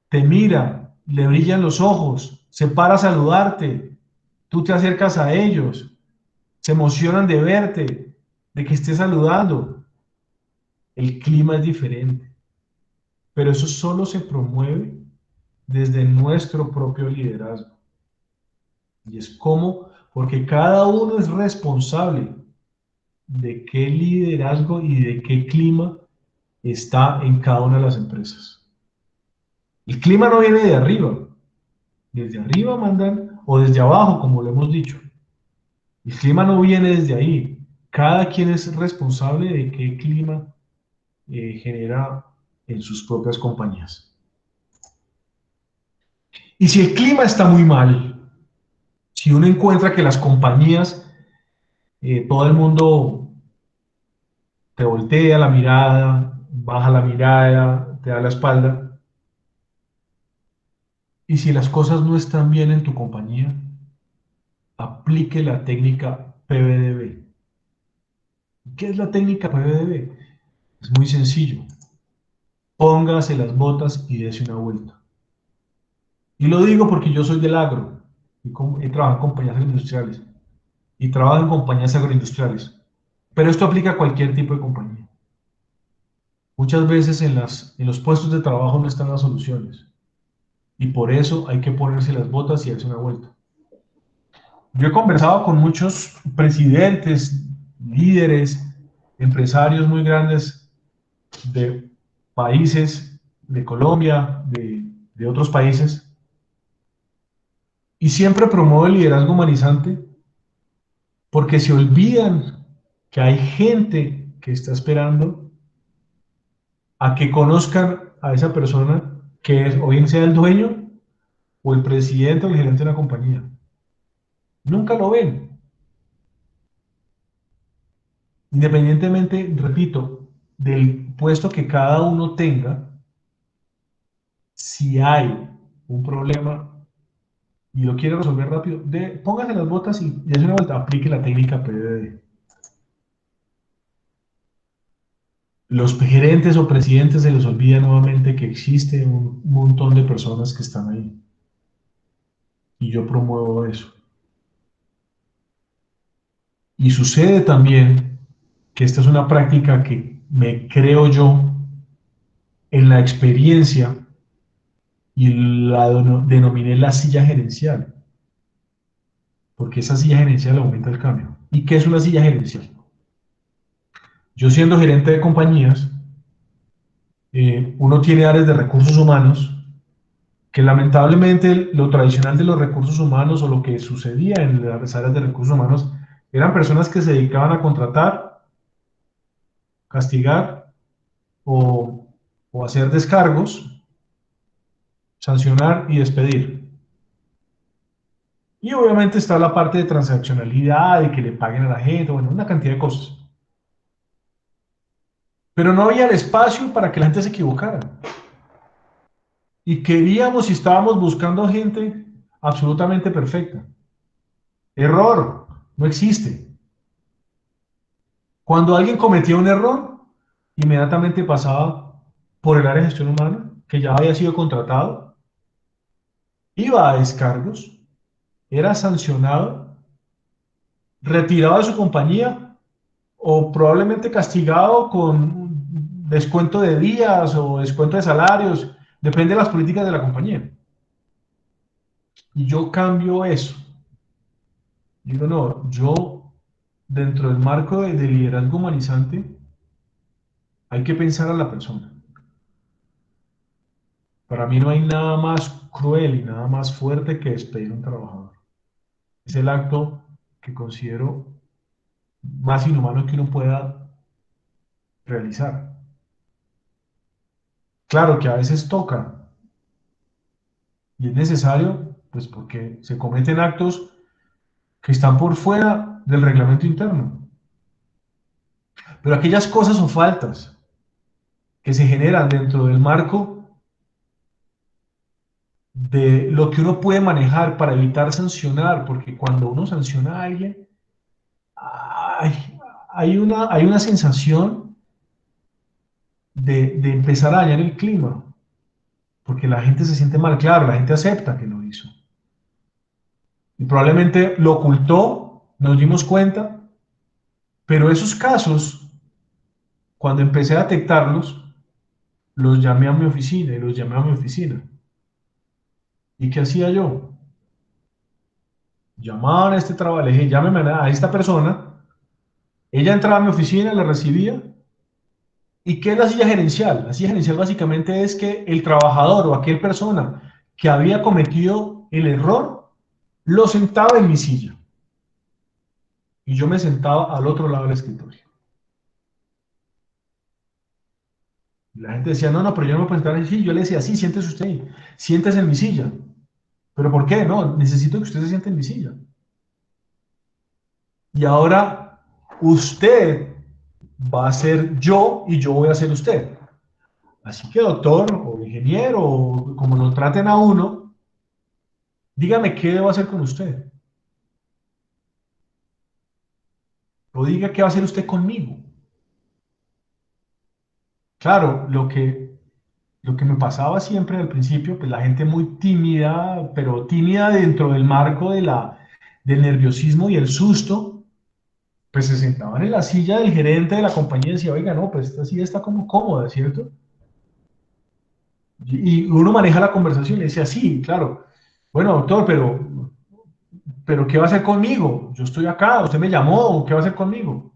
te mira, le brillan los ojos, se para a saludarte, tú te acercas a ellos, se emocionan de verte, de que estés saludando. El clima es diferente, pero eso solo se promueve desde nuestro propio liderazgo. Y es como, porque cada uno es responsable de qué liderazgo y de qué clima está en cada una de las empresas. El clima no viene de arriba, desde arriba mandan, o desde abajo, como lo hemos dicho. El clima no viene desde ahí. Cada quien es responsable de qué clima genera en sus propias compañías. Y si el clima está muy mal, si uno encuentra que las compañías, todo el mundo te voltea la mirada, baja la mirada, te da la espalda, y si las cosas no están bien en tu compañía, aplique la técnica PBDB. ¿Qué es la técnica PBDB? Es muy sencillo. Póngase las botas y dése una vuelta. Y lo digo porque yo soy del agro, y he trabajado en compañías agroindustriales, y trabajo en compañías agroindustriales, pero esto aplica a cualquier tipo de compañía. Muchas veces en los puestos de trabajo no están las soluciones, y por eso hay que ponerse las botas y darse una vuelta. Yo he conversado con muchos presidentes, líderes, empresarios muy grandes de países, de Colombia, de otros países, y siempre promuevo el liderazgo humanizante porque se olvidan que hay gente que está esperando a que conozcan a esa persona que es, o bien sea el dueño o el presidente o el gerente de una compañía. Nunca lo ven. Independientemente, repito, del puesto que cada uno tenga, si hay un problema y lo quiere resolver rápido, póngase las botas y dése una vuelta, aplique la técnica PDD. Los gerentes o presidentes se les olvida nuevamente que existe un montón de personas que están ahí. Y yo promuevo eso. Y sucede también que esta es una práctica que me creo yo en la experiencia y la denominé la silla gerencial. Porque esa silla gerencial aumenta el cambio. ¿Y qué es una silla gerencial? Yo siendo gerente de compañías, uno tiene áreas de recursos humanos que lamentablemente lo tradicional de los recursos humanos o lo que sucedía en las áreas de recursos humanos eran personas que se dedicaban a contratar castigar o hacer descargos, sancionar y despedir. Y obviamente está la parte de transaccionalidad, de que le paguen a la gente, bueno, una cantidad de cosas. Pero no había el espacio para que la gente se equivocara. Y queríamos y estábamos buscando gente absolutamente perfecta. Error, no existe. Cuando alguien cometía un error, inmediatamente pasaba por el área de gestión humana, que ya había sido contratado, iba a descargos, era sancionado, retirado de su compañía o probablemente castigado con descuento de días o descuento de salarios, depende de las políticas de la compañía. Y yo cambio eso. Digo, no, yo dentro del marco de liderazgo humanizante hay que pensar a la persona. Para mí no hay nada más cruel y nada más fuerte que despedir a un trabajador. Es el acto que considero más inhumano que uno pueda realizar. Claro que a veces toca y es necesario, pues porque se cometen actos que están por fuera del reglamento interno. Pero aquellas cosas o faltas que se generan dentro del marco de lo que uno puede manejar para evitar sancionar, porque cuando uno sanciona a alguien, hay una sensación de empezar a dañar el clima, porque la gente se siente mal, claro, la gente acepta que lo hizo. Y probablemente lo ocultó, nos dimos cuenta, pero esos casos, cuando empecé a detectarlos, los llamé a mi oficina y los llamé a mi oficina. ¿Y qué hacía yo? Llamaban a este trabajo, le dije, llámeme a esta persona, ella entraba a mi oficina, la recibía. ¿Y qué es la silla gerencial? La silla gerencial básicamente es que el trabajador o aquel persona que había cometido el error, lo sentaba en mi silla. Y yo me sentaba al otro lado del escritorio. Y la gente decía, no, no, pero yo no me puedo sentar en mi silla. Yo le decía, sí, siéntese usted ahí, siéntese en mi silla. ¿Pero por qué? No, necesito que usted se siente en mi silla. Y ahora usted va a ser yo y yo voy a ser usted. Así que doctor o ingeniero, o como lo traten a uno, dígame qué debo hacer con usted. O diga qué va a hacer usted conmigo. Claro, lo que me pasaba siempre al principio, pues la gente muy tímida, pero tímida dentro del marco del nerviosismo y el susto, pues se sentaban en la silla del gerente de la compañía y decía, oiga, no, pues esta silla está como cómoda, ¿cierto? Y uno maneja la conversación y le decía, sí, claro, bueno, doctor, pero ¿qué va a hacer conmigo? Yo estoy acá, usted me llamó, ¿qué va a hacer conmigo?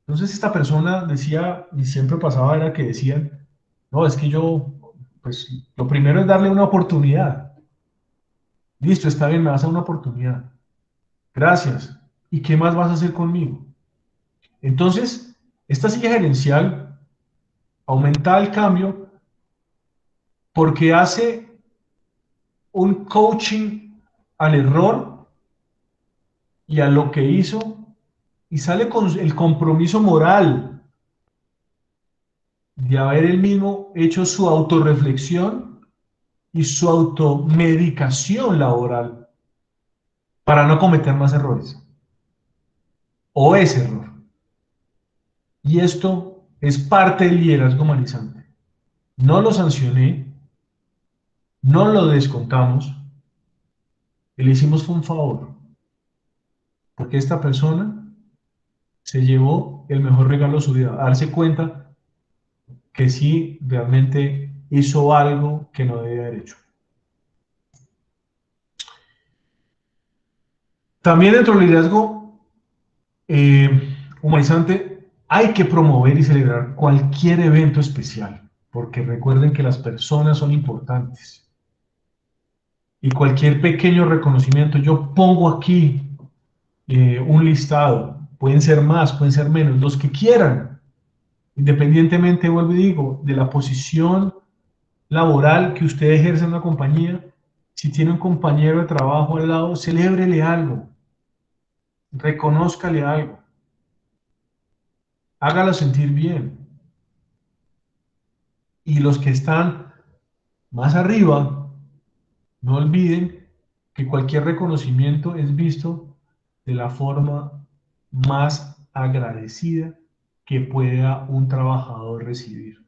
Entonces esta persona decía, y siempre pasaba, era que decían, no, es que yo, pues lo primero es darle una oportunidad. Listo, está bien, me vas a dar una oportunidad. Gracias. ¿Y qué más vas a hacer conmigo? Entonces, esta silla gerencial aumenta el cambio porque hace un coaching al error y a lo que hizo y sale con el compromiso moral de haber él mismo hecho su autorreflexión y su automedicación laboral para no cometer más errores o ese error. Y esto es parte del liderazgo humanizante. No lo sancioné, no lo descontamos, y le hicimos un favor, porque esta persona se llevó el mejor regalo de su vida, a darse cuenta que sí realmente hizo algo que no debía haber hecho. También dentro del liderazgo humanizante hay que promover y celebrar cualquier evento especial, porque recuerden que las personas son importantes. Y cualquier pequeño reconocimiento, yo pongo aquí un listado, pueden ser más, pueden ser menos, los que quieran, Independientemente, vuelvo y digo, de la posición laboral que usted ejerce en una compañía, si tiene un compañero de trabajo al lado, celébrele algo, reconózcale algo, hágalo sentir bien. Y los que están más arriba, no olviden que cualquier reconocimiento es visto de la forma más agradecida que pueda un trabajador recibir.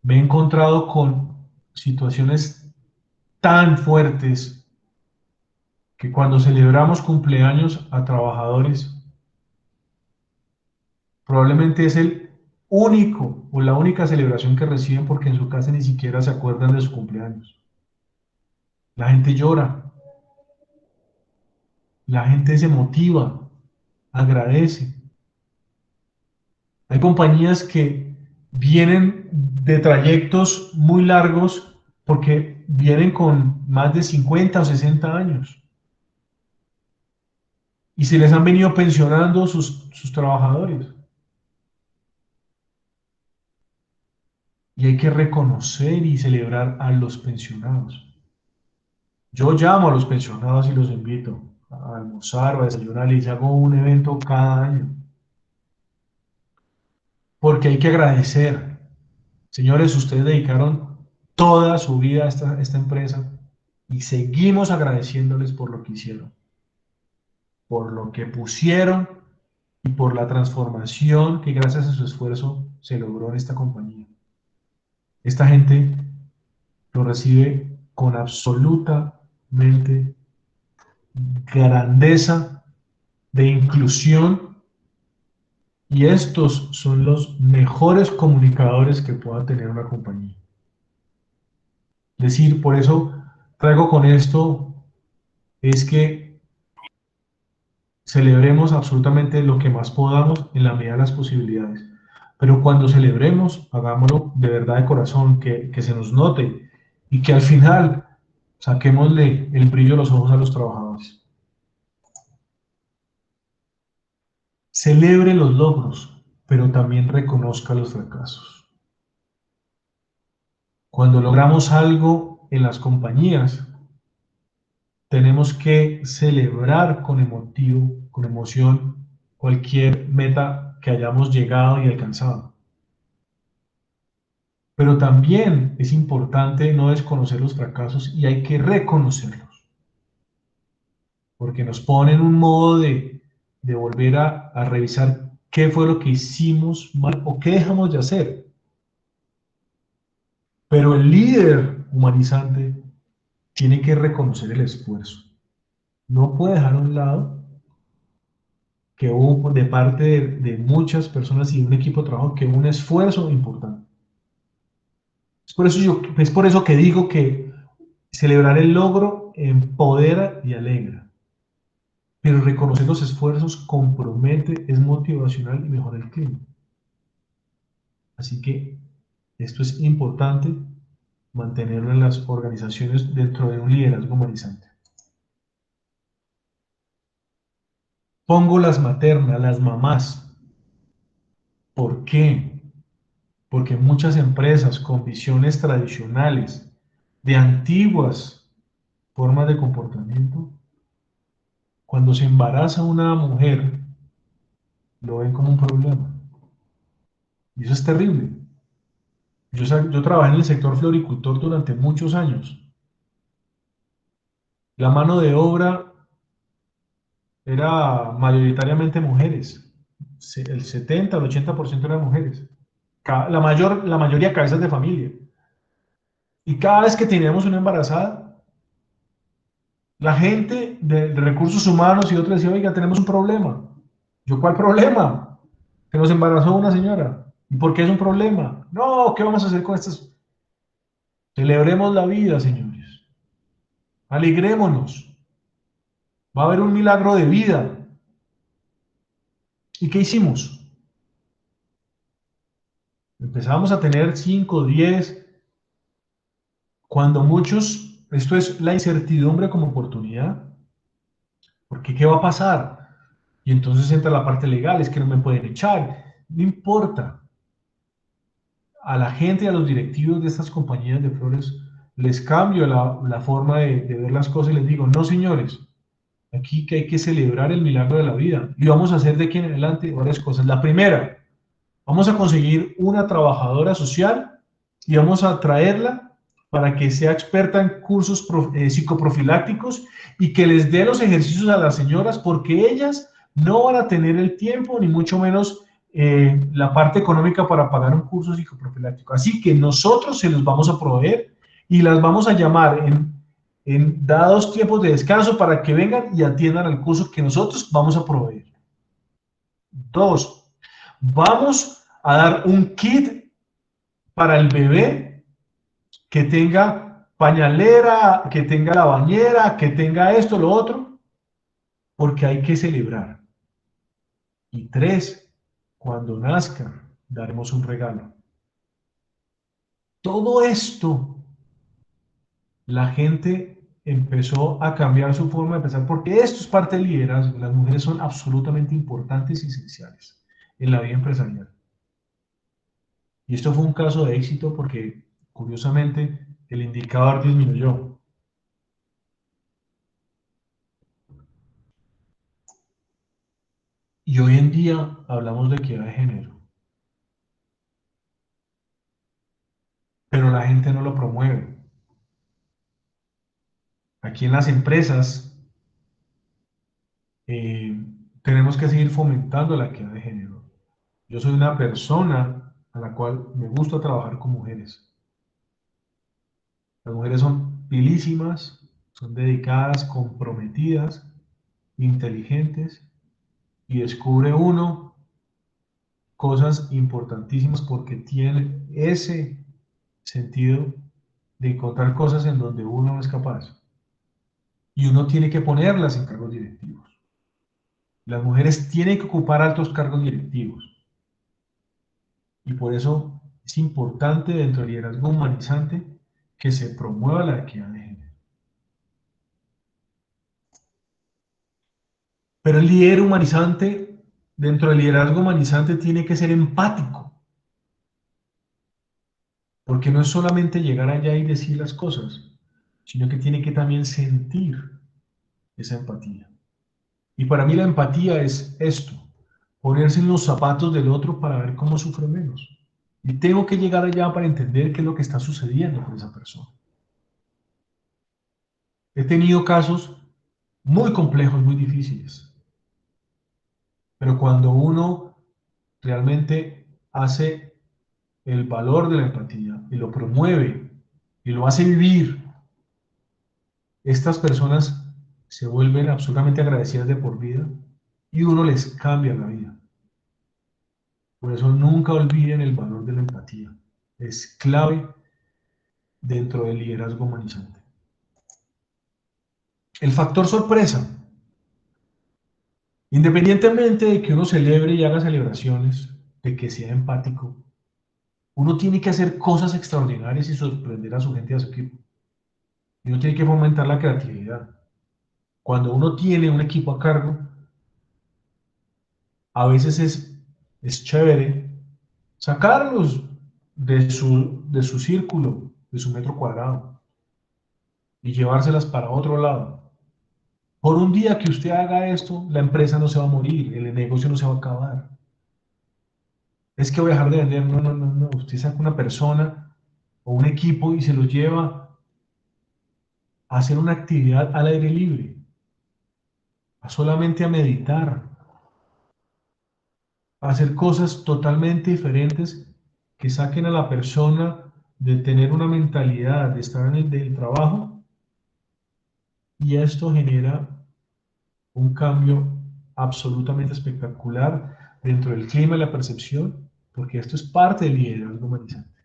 Me he encontrado con situaciones tan fuertes que cuando celebramos cumpleaños a trabajadores, probablemente es el único o la única celebración que reciben porque en su casa ni siquiera se acuerdan de su cumpleaños. La gente llora, la gente se motiva, agradece. Hay compañías que vienen de trayectos muy largos porque vienen con más de 50 o 60 años y se les han venido pensionando sus trabajadores. Y hay que reconocer y celebrar a los pensionados. Yo llamo a los pensionados y los invito a almorzar o a desayunar, y hago un evento cada año. Porque hay que agradecer. Señores, ustedes dedicaron toda su vida a esta empresa y seguimos agradeciéndoles por lo que hicieron, por lo que pusieron y por la transformación que gracias a su esfuerzo se logró en esta compañía. Esta gente lo recibe con absolutamente grandeza de inclusión, y estos son los mejores comunicadores que pueda tener una compañía. Es decir, por eso traigo con esto, es que celebremos absolutamente lo que más podamos en la medida de las posibilidades. Pero cuando celebremos, hagámoslo de verdad de corazón, que se nos note y que al final saquémosle el brillo a los ojos a los trabajadores. Celebre los logros, pero también reconozca los fracasos. Cuando logramos algo en las compañías, tenemos que celebrar con emoción, cualquier meta que hayamos llegado y alcanzado. Pero también es importante no desconocer los fracasos y hay que reconocerlos, porque nos ponen un modo de volver a revisar qué fue lo que hicimos mal o qué dejamos de hacer. Pero el líder humanizante tiene que reconocer el esfuerzo. No puede dejar a un lado que hubo de parte de muchas personas y de un equipo de trabajo que hubo un esfuerzo importante. Es por eso que digo que celebrar el logro empodera y alegra. Pero reconocer los esfuerzos compromete, es motivacional y mejora el clima. Así que esto es importante mantenerlo en las organizaciones dentro de un liderazgo humanizante. Pongo las maternas, las mamás. ¿Por qué? Porque muchas empresas con visiones tradicionales de antiguas formas de comportamiento, cuando se embaraza una mujer, lo ven como un problema. Y eso es terrible. Yo trabajé en el sector floricultor durante muchos años. La mano de obra era mayoritariamente mujeres. El 70, el 80% eran mujeres. La mayoría cabezas de familia. Y cada vez que teníamos una embarazada, la gente de recursos humanos y otros decía, oiga, tenemos un problema. Yo, ¿cuál problema? Que nos embarazó una señora. ¿Y por qué es un problema? No, ¿qué vamos a hacer con estas? Celebremos la vida, señores. Alegrémonos. Va a haber un milagro de vida. ¿Y qué hicimos? Empezamos a tener 5, 10, cuando muchos, esto es la incertidumbre como oportunidad. Porque ¿qué va a pasar? Y entonces entra la parte legal, es que no me pueden echar. no importa. A la gente y a los directivos de estas compañías de flores les cambio la forma de ver las cosas y les digo, no señores, aquí que hay que celebrar el milagro de la vida y vamos a hacer de aquí en adelante varias cosas. La primera, vamos a conseguir una trabajadora social y vamos a traerla para que sea experta en cursos psicoprofilácticos y que les dé los ejercicios a las señoras porque ellas no van a tener el tiempo ni mucho menos la parte económica para pagar un curso psicoprofiláctico. Así que nosotros se los vamos a proveer y las vamos a llamar en dados tiempos de descanso para que vengan y atiendan al curso que nosotros vamos a proveer. Dos, vamos a dar un kit para el bebé que tenga pañalera, que tenga la bañera, que tenga esto, lo otro, porque hay que celebrar. Y tres, cuando nazca, daremos un regalo. Todo esto, la gente empezó a cambiar su forma de pensar, porque esto es parte del liderazgo. Las mujeres son absolutamente importantes y esenciales en la vida empresarial. Y esto fue un caso de éxito porque, curiosamente, el indicador disminuyó. Y hoy en día hablamos de equidad de género, pero la gente no lo promueve. Aquí en las empresas eh, tenemos que seguir fomentando la equidad de género. Yo soy una persona a la cual me gusta trabajar con mujeres. Las mujeres son pilísimas, son dedicadas, comprometidas, inteligentes y descubre uno cosas importantísimas porque tiene ese sentido de encontrar cosas en donde uno no es capaz. Y uno tiene que ponerlas en cargos directivos. Las mujeres tienen que ocupar altos cargos directivos. Y por eso es importante dentro del liderazgo humanizante que se promueva la equidad de género. Pero el líder humanizante, dentro del liderazgo humanizante, tiene que ser empático. Porque no es solamente llegar allá y decir las cosas, sino que tiene que también sentir esa empatía. Y para mí la empatía es esto, ponerse en los zapatos del otro para ver cómo sufre menos. Y tengo que llegar allá para entender qué es lo que está sucediendo con esa persona. He tenido casos muy complejos, muy difíciles. Pero cuando uno realmente hace el valor de la empatía y lo promueve y lo hace vivir, estas personas se vuelven absolutamente agradecidas de por vida y uno les cambia la vida. Por eso nunca olviden el valor de la empatía. Es clave dentro del liderazgo humanizante. El factor sorpresa. Independientemente de que uno celebre y haga celebraciones, de que sea empático, uno tiene que hacer cosas extraordinarias y sorprender a su gente y a su equipo. Y uno tiene que fomentar la creatividad. Cuando uno tiene un equipo a cargo, a veces es chévere sacarlos de su círculo, de su metro cuadrado, y llevárselas para otro lado. Por un día que usted haga esto, la empresa no se va a morir, el negocio no se va a acabar. Es que voy a dejar de vender. No, no, no, no. Usted saca una persona o un equipo y se los lleva a hacer una actividad al aire libre, a solamente a meditar, a hacer cosas totalmente diferentes que saquen a la persona de tener una mentalidad de estar en el del trabajo, y esto genera un cambio absolutamente espectacular dentro del clima y la percepción, porque esto es parte del liderazgo humanizante.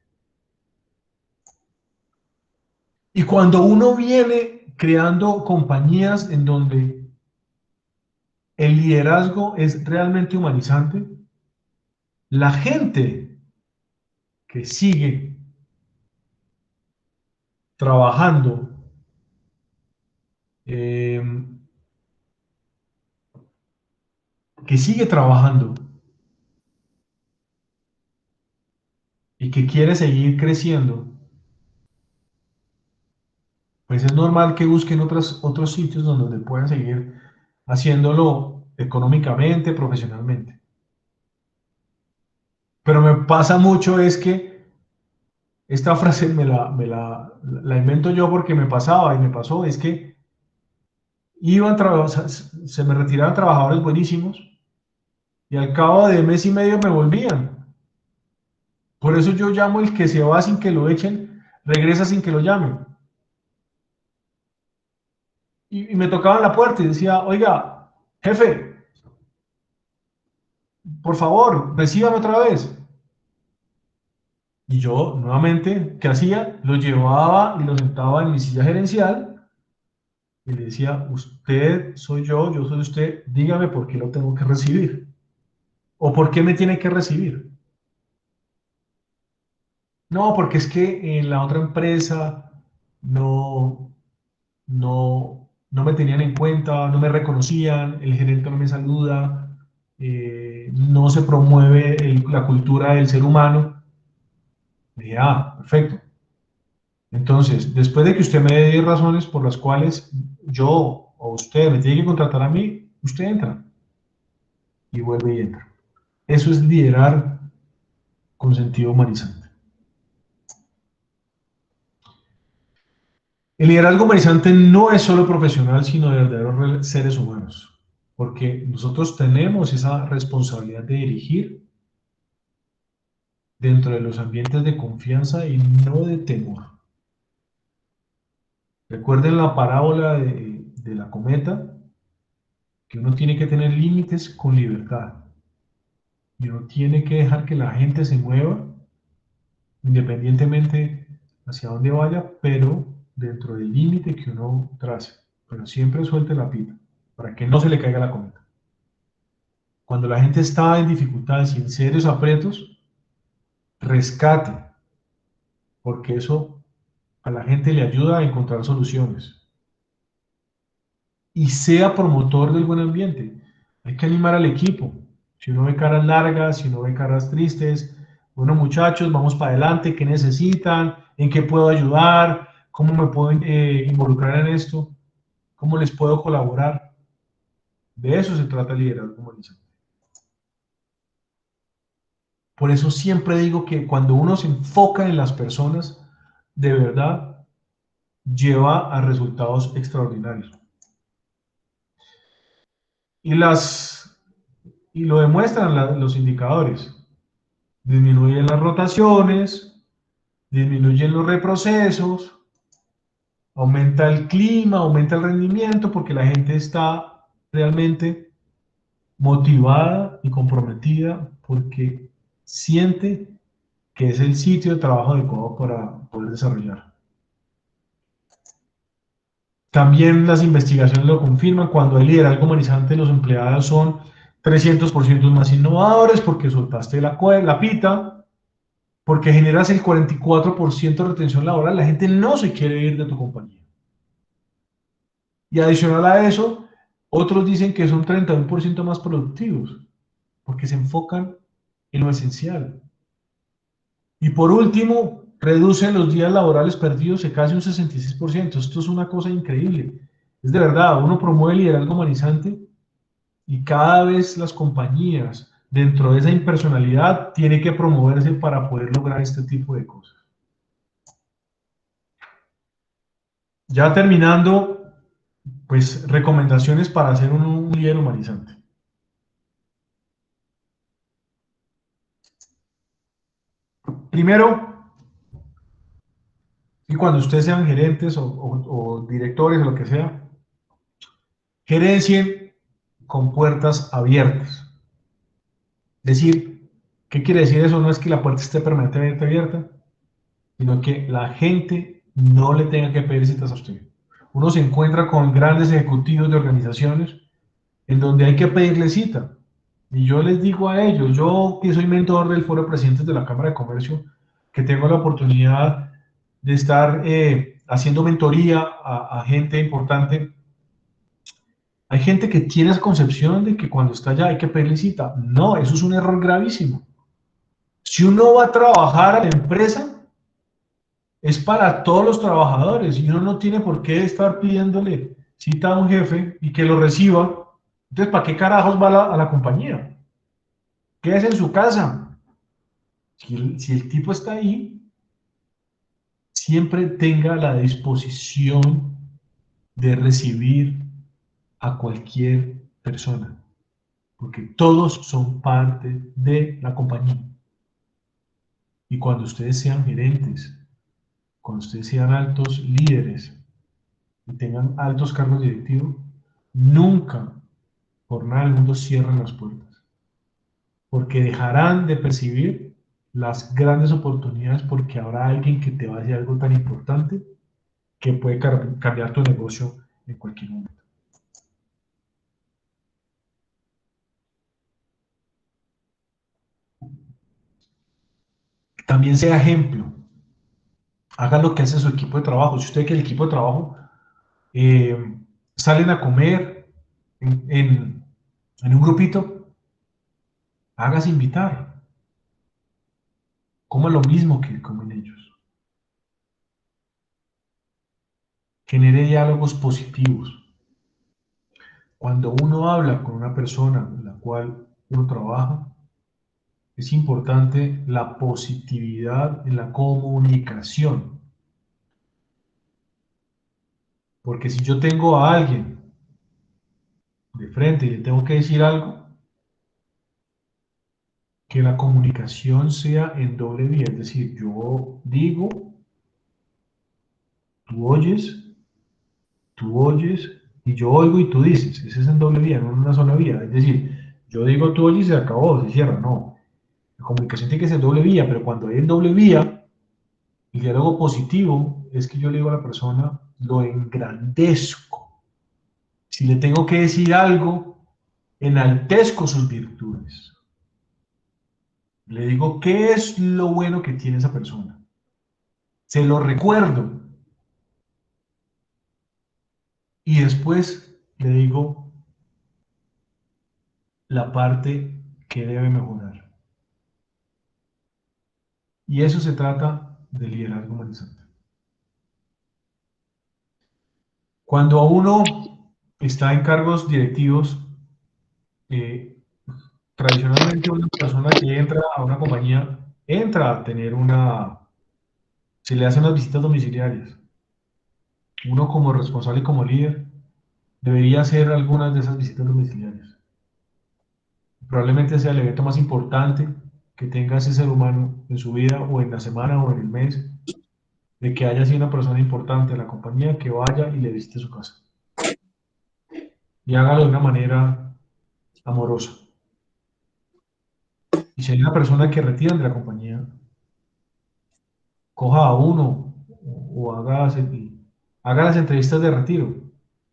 Y cuando uno viene creando compañías en donde el liderazgo es realmente humanizante, la gente que sigue trabajando eh, que sigue trabajando y que quiere seguir creciendo, pues es normal que busquen otros sitios donde puedan seguir haciéndolo económicamente, profesionalmente. Pero me pasa mucho es que esta frase la invento yo porque me pasaba y me pasó, es que se me retiraban trabajadores buenísimos y al cabo de mes y medio me volvían. Por eso yo llamo el que se va sin que lo echen, regresa sin que lo llamen. Y me tocaban la puerta y decía, oiga, jefe, por favor, recíbame otra vez. Y yo, nuevamente, ¿qué hacía? Lo llevaba y lo sentaba en mi silla gerencial y le decía, usted soy yo soy usted, dígame por qué lo tengo que recibir. ¿O por qué me tiene que recibir? No, porque es que en la otra empresa no, no me tenían en cuenta, no me reconocían, el gerente no me saluda, no se promueve la cultura del ser humano. Y dije, perfecto. Entonces, después de que usted me dé 10 razones por las cuales yo o usted me tiene que contratar a mí, usted entra y vuelve y entra. Eso es liderar con sentido humanizante. El liderazgo humanizante no es solo profesional, sino de verdaderos seres humanos, porque nosotros tenemos esa responsabilidad de dirigir dentro de los ambientes de confianza y no de temor. Recuerden la parábola de la cometa, que uno tiene que tener límites con libertad. Y uno tiene que dejar que la gente se mueva, independientemente hacia dónde vaya, pero dentro del límite que uno trace. Pero siempre suelte la pita, para que no se le caiga la cometa. Cuando la gente está en dificultades y en serios aprietos, rescate, porque eso a la gente le ayuda a encontrar soluciones. Y sea promotor del buen ambiente. Hay que animar al equipo. Si uno ve caras largas, si uno ve caras tristes, bueno muchachos, vamos para adelante, ¿qué necesitan? ¿En qué puedo ayudar? ¿Cómo me puedo involucrar en esto? ¿Cómo les puedo colaborar? De eso se trata el liderazgo humanizante. Por eso siempre digo que cuando uno se enfoca en las personas, de verdad, lleva a resultados extraordinarios. Y lo demuestran los indicadores. Disminuyen las rotaciones, disminuyen los reprocesos, aumenta el clima, aumenta el rendimiento, porque la gente está realmente motivada y comprometida porque siente que es el sitio de trabajo adecuado para poder desarrollar. También las investigaciones lo confirman, cuando hay liderazgo humanizante, los empleados son 300% más innovadores porque soltaste la pita, porque generas el 44% de retención laboral, la gente no se quiere ir de tu compañía. Y adicional a eso, otros dicen que son 31% más productivos, porque se enfocan en lo esencial. Y por último, reducen los días laborales perdidos en casi un 66%. Esto es una cosa increíble. Es de verdad, uno promueve el liderazgo humanizante y cada vez las compañías, dentro de esa impersonalidad, tienen que promoverse para poder lograr este tipo de cosas. Ya terminando, pues recomendaciones para ser un líder humanizante. Primero, y cuando ustedes sean gerentes o directores o lo que sea, gerencien con puertas abiertas. Es decir, ¿qué quiere decir eso? No es que la puerta esté permanentemente abierta, sino que la gente no le tenga que pedir citas a usted. Uno se encuentra con grandes ejecutivos de organizaciones en donde hay que pedirle cita. Y yo les digo a ellos, yo que soy mentor del Foro de Presidentes de la Cámara de Comercio, que tengo la oportunidad de estar haciendo mentoría a gente importante, hay gente que tiene esa concepción de que cuando está allá hay que pedirle cita. No, eso es un error gravísimo. Si uno va a trabajar a la empresa, es para todos los trabajadores y uno no tiene por qué estar pidiéndole cita a un jefe y que lo reciba. Entonces, ¿para qué carajos va a la compañía? Quédese en su casa. Si el tipo está ahí, siempre tenga la disposición de recibir a cualquier persona, porque todos son parte de la compañía. Y cuando ustedes sean gerentes, cuando ustedes sean altos líderes y tengan altos cargos directivos, nunca, por nada del mundo, cierren las puertas, porque dejarán de percibir las grandes oportunidades porque habrá alguien que te va a decir algo tan importante que puede cambiar tu negocio en cualquier momento. También sea ejemplo. Haga lo que hace su equipo de trabajo. Si usted que el equipo de trabajo salen a comer en un grupito, hágase invitar. Coma lo mismo que comen ellos. Genere diálogos positivos. Cuando uno habla con una persona con la cual uno trabaja, es importante la positividad en la comunicación. Porque si yo tengo a alguien de frente y le tengo que decir algo, que la comunicación sea en doble vía, es decir, yo digo, tú oyes, y yo oigo y tú dices. Ese es en doble vía, no en una sola vía. Es decir, yo digo, tú oyes y se acabó, se cierra. No. La comunicación tiene que ser doble vía, pero cuando hay en doble vía, el diálogo positivo es que yo le digo a la persona, lo engrandezco. Si le tengo que decir algo, enaltezco sus virtudes. Le digo, ¿qué es lo bueno que tiene esa persona? Se lo recuerdo. Y después le digo la parte que debe mejorar. Y eso se trata de liderazgo humanizante. Cuando uno está en cargos directivos, tradicionalmente una persona que entra a una compañía entra a tener se le hacen las visitas domiciliarias. Uno como responsable y como líder debería hacer algunas de esas visitas domiciliarias. Probablemente sea el evento más importante que tenga ese ser humano en su vida o en la semana o en el mes, de que haya sido una persona importante en la compañía, que vaya y le visite su casa. Y hágalo de una manera amorosa. Y si hay una persona que retiran de la compañía, coja a uno o haga las entrevistas de retiro.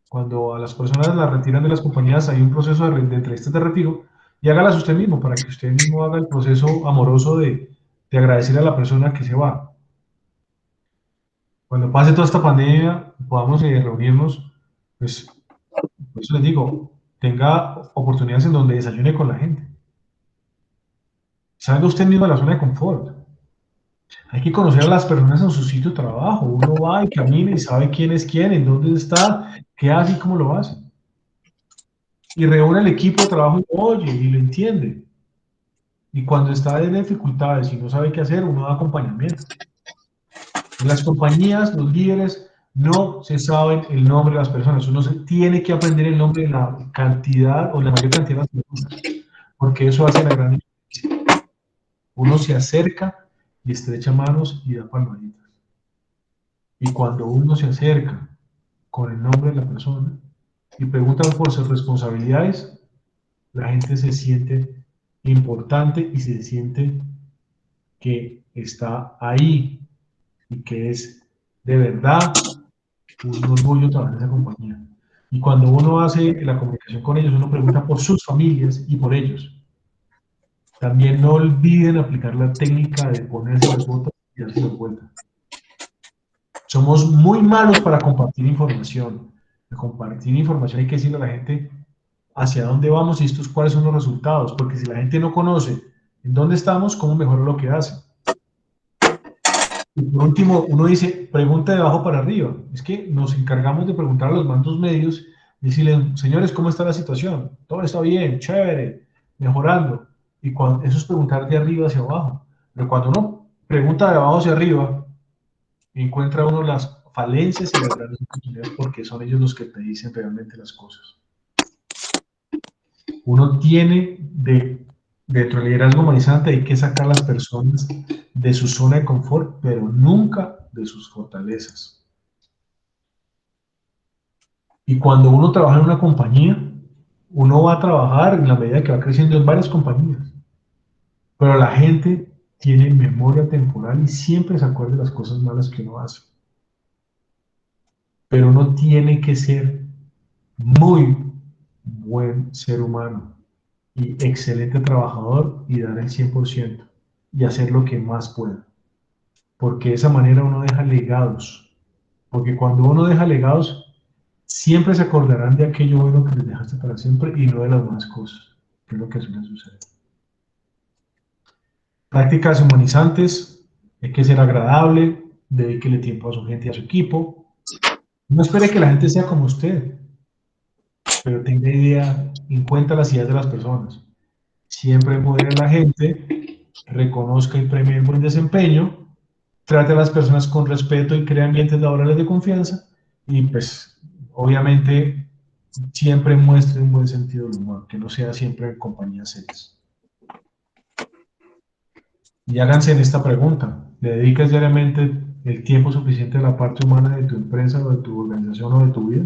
Cuando a las personas las retiran de las compañías, hay un proceso de entrevistas de retiro, y hágalas usted mismo para que usted mismo haga el proceso amoroso de agradecer a la persona que se va. Cuando pase toda esta pandemia, podamos reunirnos, pues, por eso les digo, tenga oportunidades en donde desayune con la gente. Salga usted mismo de la zona de confort. Hay que conocer a las personas en su sitio de trabajo. Uno va y camina y sabe quién es quién, en dónde está, qué hace y cómo lo hace. Y reúne el equipo de trabajo y lo oye y lo entiende. Y cuando está en dificultades y no sabe qué hacer, uno da acompañamiento. En las compañías, los líderes no se saben el nombre de las personas. Uno tiene que aprender el nombre de la cantidad o la mayor cantidad de las personas, porque eso hace la gran diferencia. Uno se acerca y estrecha manos y da palmaditas. Y cuando uno se acerca con el nombre de la persona y pregunta por sus responsabilidades, la gente se siente importante y se siente que está ahí y que es de verdad un orgullo trabajar en esa compañía. Y cuando uno hace la comunicación con ellos, uno pregunta por sus familias y por ellos. También no olviden aplicar la técnica de ponerse las botas y darse la vuelta. Somos muy malos para compartir información. De compartir información hay que decirle a la gente hacia dónde vamos y cuáles son los resultados, porque si la gente no conoce ¿En dónde estamos? ¿Cómo mejora lo que hace? Y por último, uno dice, pregunta de abajo para arriba. Es que nos encargamos de preguntar a los mandos medios, decirles, señores, ¿cómo está la situación? Todo está bien, chévere, mejorando. Y cuando, eso es preguntar de arriba hacia abajo. Pero cuando uno pregunta de abajo hacia arriba, encuentra uno las falencias y las grandes oportunidades porque son ellos los que te dicen realmente las cosas. Uno tiene dentro del liderazgo humanizante hay que sacar a las personas de su zona de confort, pero nunca de sus fortalezas. Y cuando uno trabaja en una compañía, uno va a trabajar en la medida que va creciendo en varias compañías. Pero la gente tiene memoria temporal y siempre se acuerda de las cosas malas que uno hace. Pero uno tiene que ser muy buen ser humano y excelente trabajador y dar el 100% y hacer lo que más pueda. Porque de esa manera uno deja legados. Porque cuando uno deja legados, siempre se acordarán de aquello bueno que les dejaste para siempre y no de las malas cosas, que es lo que suele suceder. Prácticas humanizantes, hay que ser agradable, dedíquele tiempo a su gente y a su equipo. No espere que la gente sea como usted, pero tenga idea, en cuenta las ideas de las personas. Siempre empodere a la gente, reconozca y premie el buen desempeño, trate a las personas con respeto y crea ambientes laborales de confianza y pues obviamente siempre muestre un buen sentido del humor, que no sea siempre en compañías serias. Y háganse en esta pregunta, ¿le dedicas diariamente el tiempo suficiente a la parte humana de tu empresa o de tu organización o de tu vida?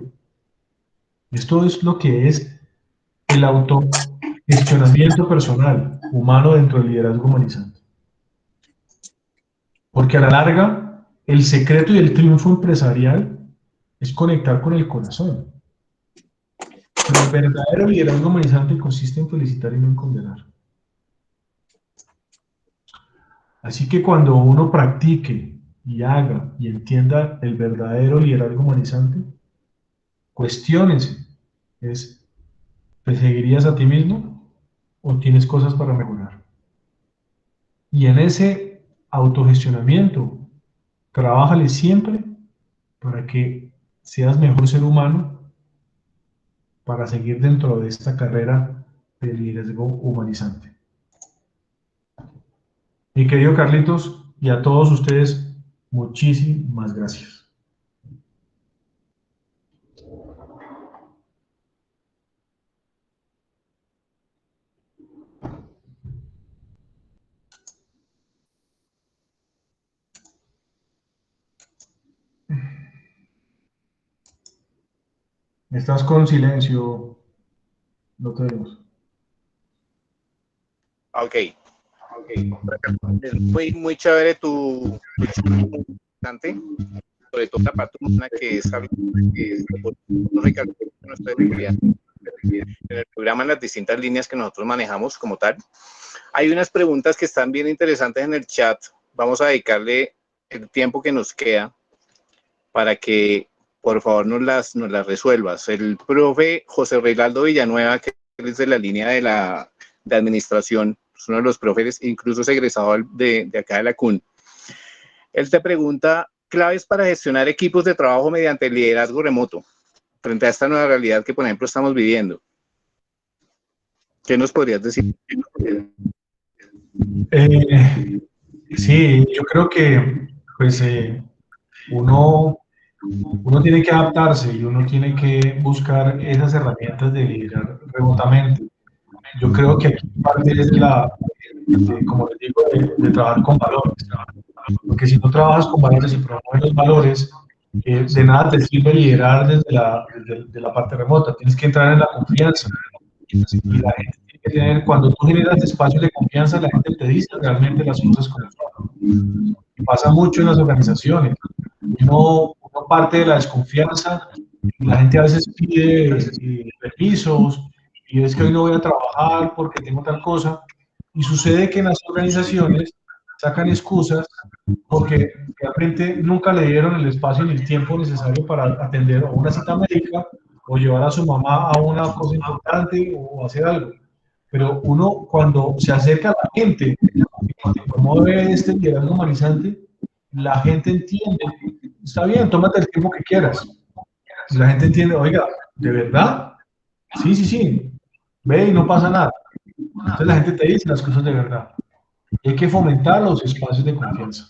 Esto es lo que es el autogestionamiento personal humano dentro del liderazgo humanizante. Porque a la larga, el secreto y el triunfo empresarial es conectar con el corazón. Pero el verdadero liderazgo humanizante consiste en felicitar y no en condenar. Así que cuando uno practique y haga y entienda el verdadero liderazgo humanizante, cuestiónese, ¿te seguirías a ti mismo o tienes cosas para mejorar? Y en ese autogestionamiento, trabájale siempre para que seas mejor ser humano para seguir dentro de esta carrera de liderazgo humanizante. Mi querido Carlitos, y a todos ustedes, muchísimas gracias. Estás con silencio, no te vemos. Ok. Muy chévere tu importante, sobre todo la parte humana que es algo que en el programa, en las distintas líneas que nosotros manejamos como tal. Hay unas preguntas que están bien interesantes en el chat. Vamos a dedicarle el tiempo que nos queda para que por favor nos las resuelvas. El profe José Reinaldo Villanueva, que es de la línea de administración, es uno de los profes, incluso es egresado de acá de la CUN. Él te pregunta, claves para gestionar equipos de trabajo mediante el liderazgo remoto, frente a esta nueva realidad que, por ejemplo, estamos viviendo. ¿Qué nos podrías decir? Sí, yo creo que pues, uno tiene que adaptarse y uno tiene que buscar esas herramientas de liderar remotamente. Yo creo que aquí parte es como les digo, de trabajar con valores. Porque si no trabajas con valores y promueves los valores, de nada te sirve liderar desde la parte remota. Tienes que entrar en la confianza. Y la gente tiene que tener, cuando tú generas espacios de confianza, la gente te dice realmente las cosas como son. Y pasa mucho en las organizaciones. Uno parte de la desconfianza, y la gente a veces pide permisos, y es que hoy no voy a trabajar porque tengo tal cosa, y sucede que en las organizaciones sacan excusas porque realmente nunca le dieron el espacio ni el tiempo necesario para atender una cita médica o llevar a su mamá a una cosa importante o hacer algo. pero uno cuando se acerca a la gente, cuando promueve este liderazgo humanizante, la gente entiende, está bien, tómate el tiempo que quieras. Y la gente entiende, oiga, ¿de verdad? Sí, sí, sí, ve y no pasa nada. Entonces la gente te dice las cosas de verdad. Y hay que fomentar los espacios de confianza.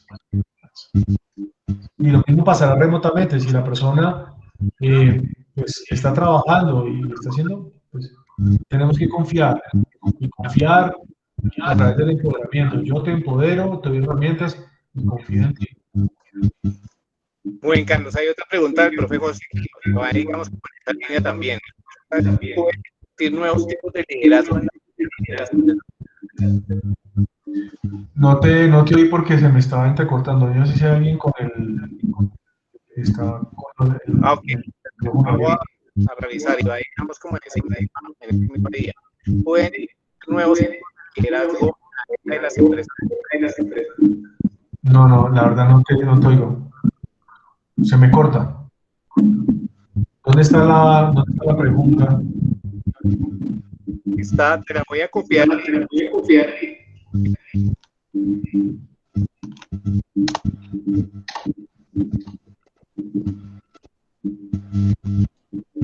Y lo mismo pasará remotamente. Si la persona pues, está trabajando y está haciendo, pues tenemos que confiar. Y confiar a través del empoderamiento. Yo te empodero, te doy herramientas y confío en ti. Muy bien, Carlos. Hay otra pregunta del profe José, que va, digamos, por esta línea también. ¿Puede existir nuevos tipos de liderazgo en la comunidad? No te oí porque se me estaba entrecortando. Yo no sé si hay alguien con el... Está con el, Ok. micrófono Vamos abierto. a revisar y va, digamos, como en ese mismo día. ¿Pueden existir nuevos tipos de liderazgo en las empresas? No, la verdad no te oigo. Se me corta. ¿Dónde está la pregunta? Te la voy a copiar.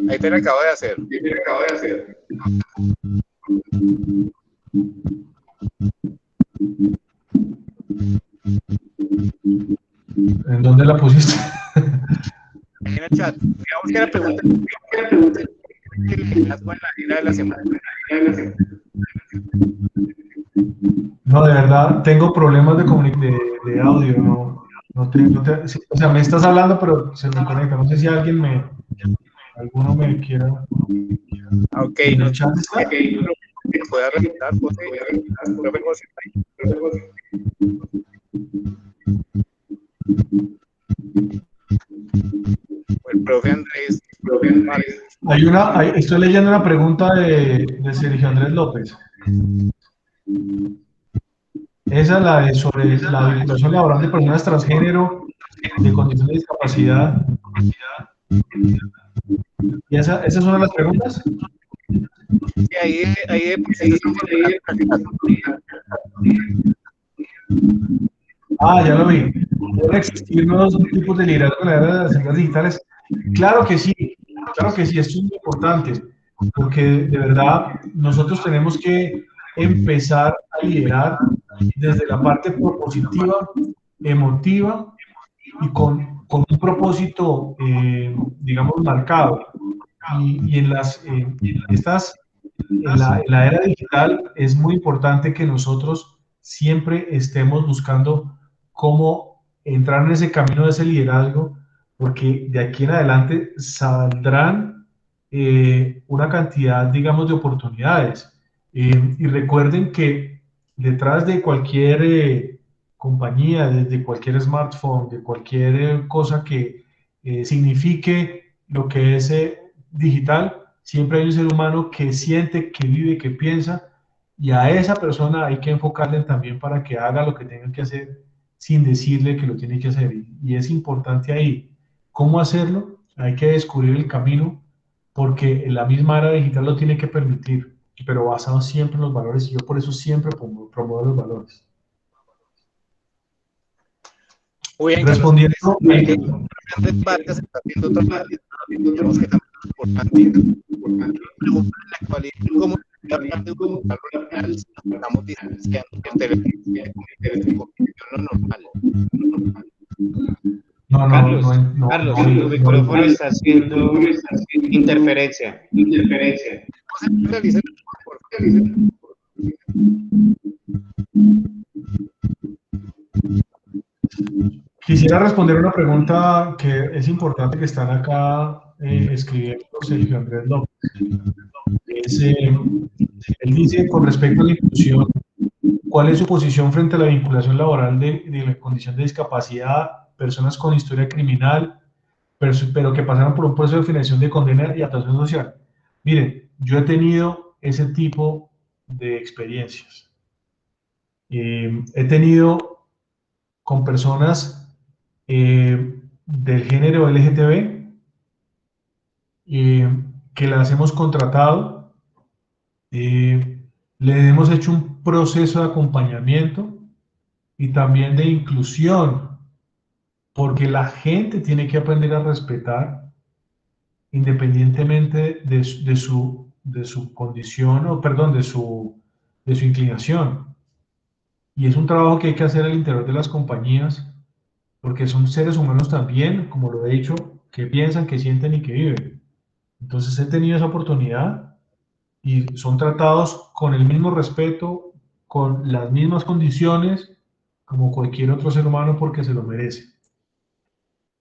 Ahí te la acabo de hacer. ¿En dónde la pusiste? Ahí en el chat. Digamos que la pregunta es el liderazgo en la era de las empresas. No, de verdad, tengo problemas de audio. O sea, me estás hablando, pero se me conecta. No sé si alguno me quiera. Ok, ¿En no el chat está? que pueda revisar, José, profe José. O el profe Andrés. Vale. Estoy leyendo una pregunta de Sergio Andrés López. Esa es la sobre la vinculación laboral de personas transgénero de condición de discapacidad. ¿Y esa es una de las preguntas? Sí, ahí de por sí Ya lo vi. ¿Pueden existir nuevos tipos de liderazgo en la era de las empresas digitales? Claro que sí, esto es muy importante, porque de verdad nosotros tenemos que empezar a liderar desde la parte propositiva, emotiva y con un propósito, digamos, marcado. Y en la era digital es muy importante que nosotros siempre estemos buscando cómo entrar en ese camino de ese liderazgo, porque de aquí en adelante saldrán una cantidad, digamos, de oportunidades. Y recuerden que detrás de cualquier compañía, desde cualquier smartphone, de cualquier cosa que signifique lo que es digital, siempre hay un ser humano que siente, que vive, que piensa, y a esa persona hay que enfocarle también para que haga lo que tenga que hacer sin decirle que lo tiene que hacer. Y es importante ahí. ¿Cómo hacerlo? Hay que descubrir el camino, porque la misma era digital lo tiene que permitir, pero basado siempre en los valores, y yo por eso siempre promuevo los valores. Muy bien, Respondiendo, Andrés Vargas está haciendo otro digamos que también es importante. Pregunta en la actualidad, ¿cómo hablar de un valor real si estamos distanciando el lo normal? Carlos, tu micrófono está haciendo interferencia. ¿Cómo se realiza el Quisiera responder una pregunta que es importante que están acá escribiendo Sergio Andrés López. Él dice, con respecto a la inclusión, ¿cuál es su posición frente a la vinculación laboral de la condición de discapacidad, personas con historia criminal, pero que pasaron por un proceso de definición de condena y actuación social? Miren, yo he tenido ese tipo de experiencias. He tenido con personas del género LGTB que las hemos contratado Le hemos hecho un proceso de acompañamiento y también de inclusión, porque la gente tiene que aprender a respetar independientemente de su condición, o perdón, de su inclinación. Y es un trabajo que hay que hacer al interior de las compañías, porque son seres humanos también, como lo he dicho, que piensan, que sienten y que viven. Entonces he tenido esa oportunidad y son tratados con el mismo respeto, con las mismas condiciones, como cualquier otro ser humano, porque se lo merece.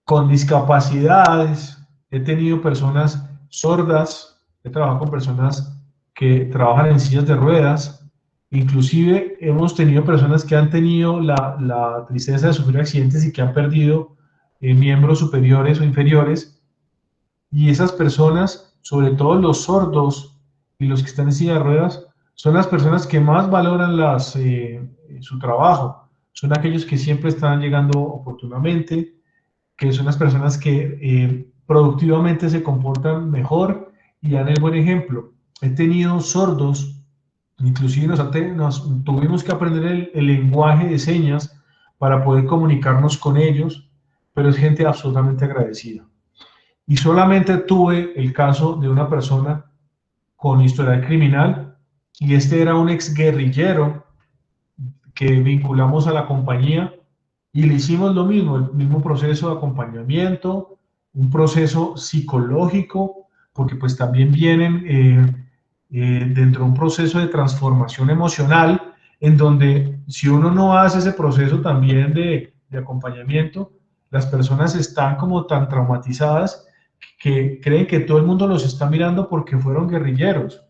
Con discapacidades, he tenido personas sordas, he trabajado con personas que trabajan en sillas de ruedas, inclusive hemos tenido personas que han tenido la tristeza de sufrir accidentes y que han perdido miembros superiores o inferiores, y esas personas, sobre todo los sordos y los que están en silla de ruedas, son las personas que más valoran su trabajo, son aquellos que siempre están llegando oportunamente, que son las personas que productivamente se comportan mejor y dan el buen ejemplo. He tenido sordos, inclusive nos tuvimos que aprender el lenguaje de señas para poder comunicarnos con ellos, pero es gente absolutamente agradecida. Y solamente tuve el caso de una persona con historial criminal, y este era un exguerrillero que vinculamos a la compañía y le hicimos lo mismo, el mismo proceso de acompañamiento, un proceso psicológico, porque pues también vienen dentro de un proceso de transformación emocional, en donde si uno no hace ese proceso también de acompañamiento, las personas están como tan traumatizadas que creen que todo el mundo los está mirando porque fueron guerrilleros.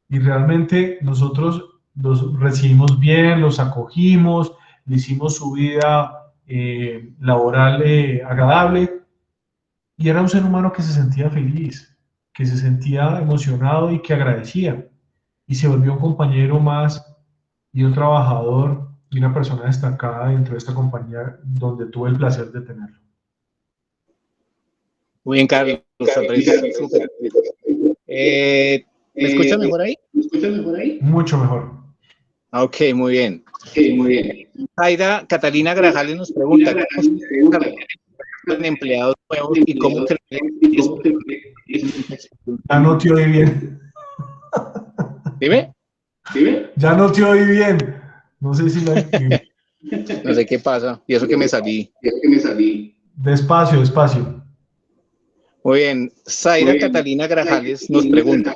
Y realmente nosotros los recibimos bien, los acogimos, le hicimos su vida laboral agradable, y era un ser humano que se sentía feliz, que se sentía emocionado y que agradecía, y se volvió un compañero más y un trabajador y una persona destacada dentro de esta compañía donde tuve el placer de tenerlo. Muy bien, Carlos. Súper. ¿Me escuchas mejor ahí? Mucho mejor. Ok, muy bien. Zaida Catalina Grajales nos pregunta, ¿cómo se empleados nuevos y cómo Ya no te oí bien. Dime. Ya no te oí bien. No sé si no sé qué pasa. Y eso que me salí. Despacio. Muy bien. Zaida Catalina Grajales nos pregunta,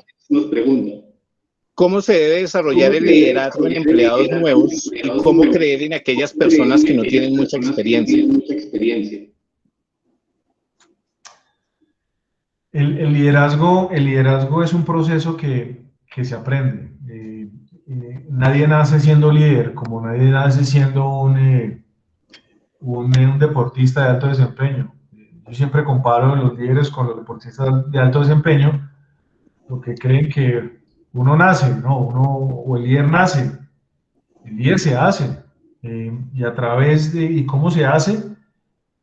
¿cómo se debe desarrollar el liderazgo en empleados nuevos y cómo creer en aquellas personas que no tienen mucha experiencia? El liderazgo es un proceso que se aprende. Nadie nace siendo líder, como nadie nace siendo un deportista de alto desempeño. Yo siempre comparo los líderes con los deportistas de alto desempeño, porque creen que uno nace, ¿no? O el líder nace. El líder se hace. Y a través de, ¿y cómo se hace?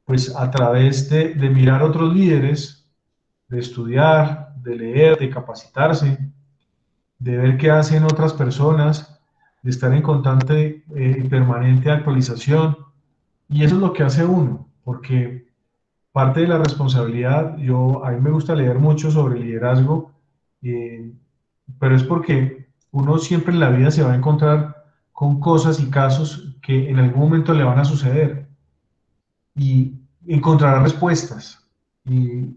Pues a través de mirar otros líderes, de estudiar, de leer, de capacitarse, de ver qué hacen otras personas, de estar en constante y permanente actualización. Y eso es lo que hace uno, porque parte de la responsabilidad, a mí me gusta leer mucho sobre liderazgo, pero es porque uno siempre en la vida se va a encontrar con cosas y casos que en algún momento le van a suceder, y encontrará respuestas. Y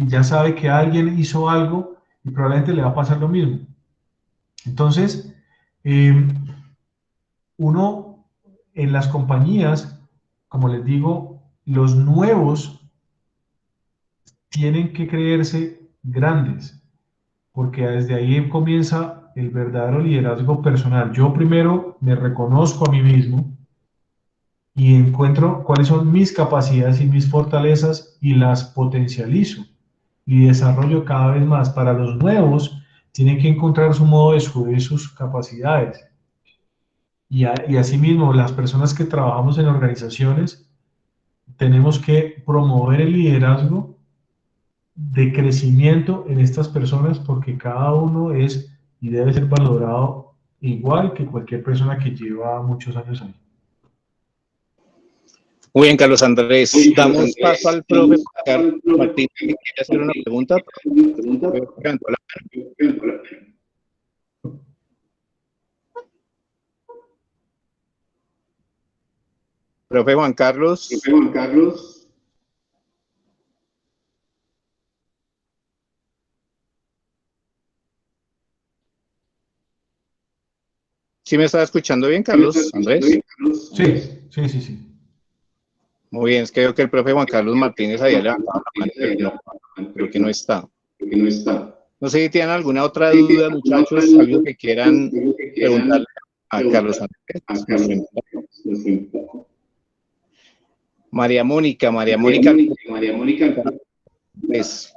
ya sabe que alguien hizo algo y probablemente le va a pasar lo mismo. Entonces, uno en las compañías, como les digo, los nuevos tienen que creerse grandes, porque desde ahí comienza el verdadero liderazgo personal. Yo primero me reconozco a mí mismo y encuentro cuáles son mis capacidades y mis fortalezas y las potencializo y desarrollo cada vez más. Para los nuevos, tienen que encontrar su modo de descubrir sus capacidades. Y asimismo, las personas que trabajamos en organizaciones, tenemos que promover el liderazgo de crecimiento en estas personas, porque cada uno es y debe ser valorado igual que cualquier persona que lleva muchos años ahí. Muy bien, Carlos Andrés. Damos paso al profe Carlos Martín, que quiere hacer una pregunta. Profe Juan Carlos. ¿Sí me está escuchando bien, Carlos Andrés? Sí. Muy bien, es que veo que el profe Juan Carlos Martínez había levantado la mano, pero no, creo que no está. No sé si tienen alguna otra duda, muchachos, algo que quieran preguntarle a Carlos Andrés. María Mónica, pues,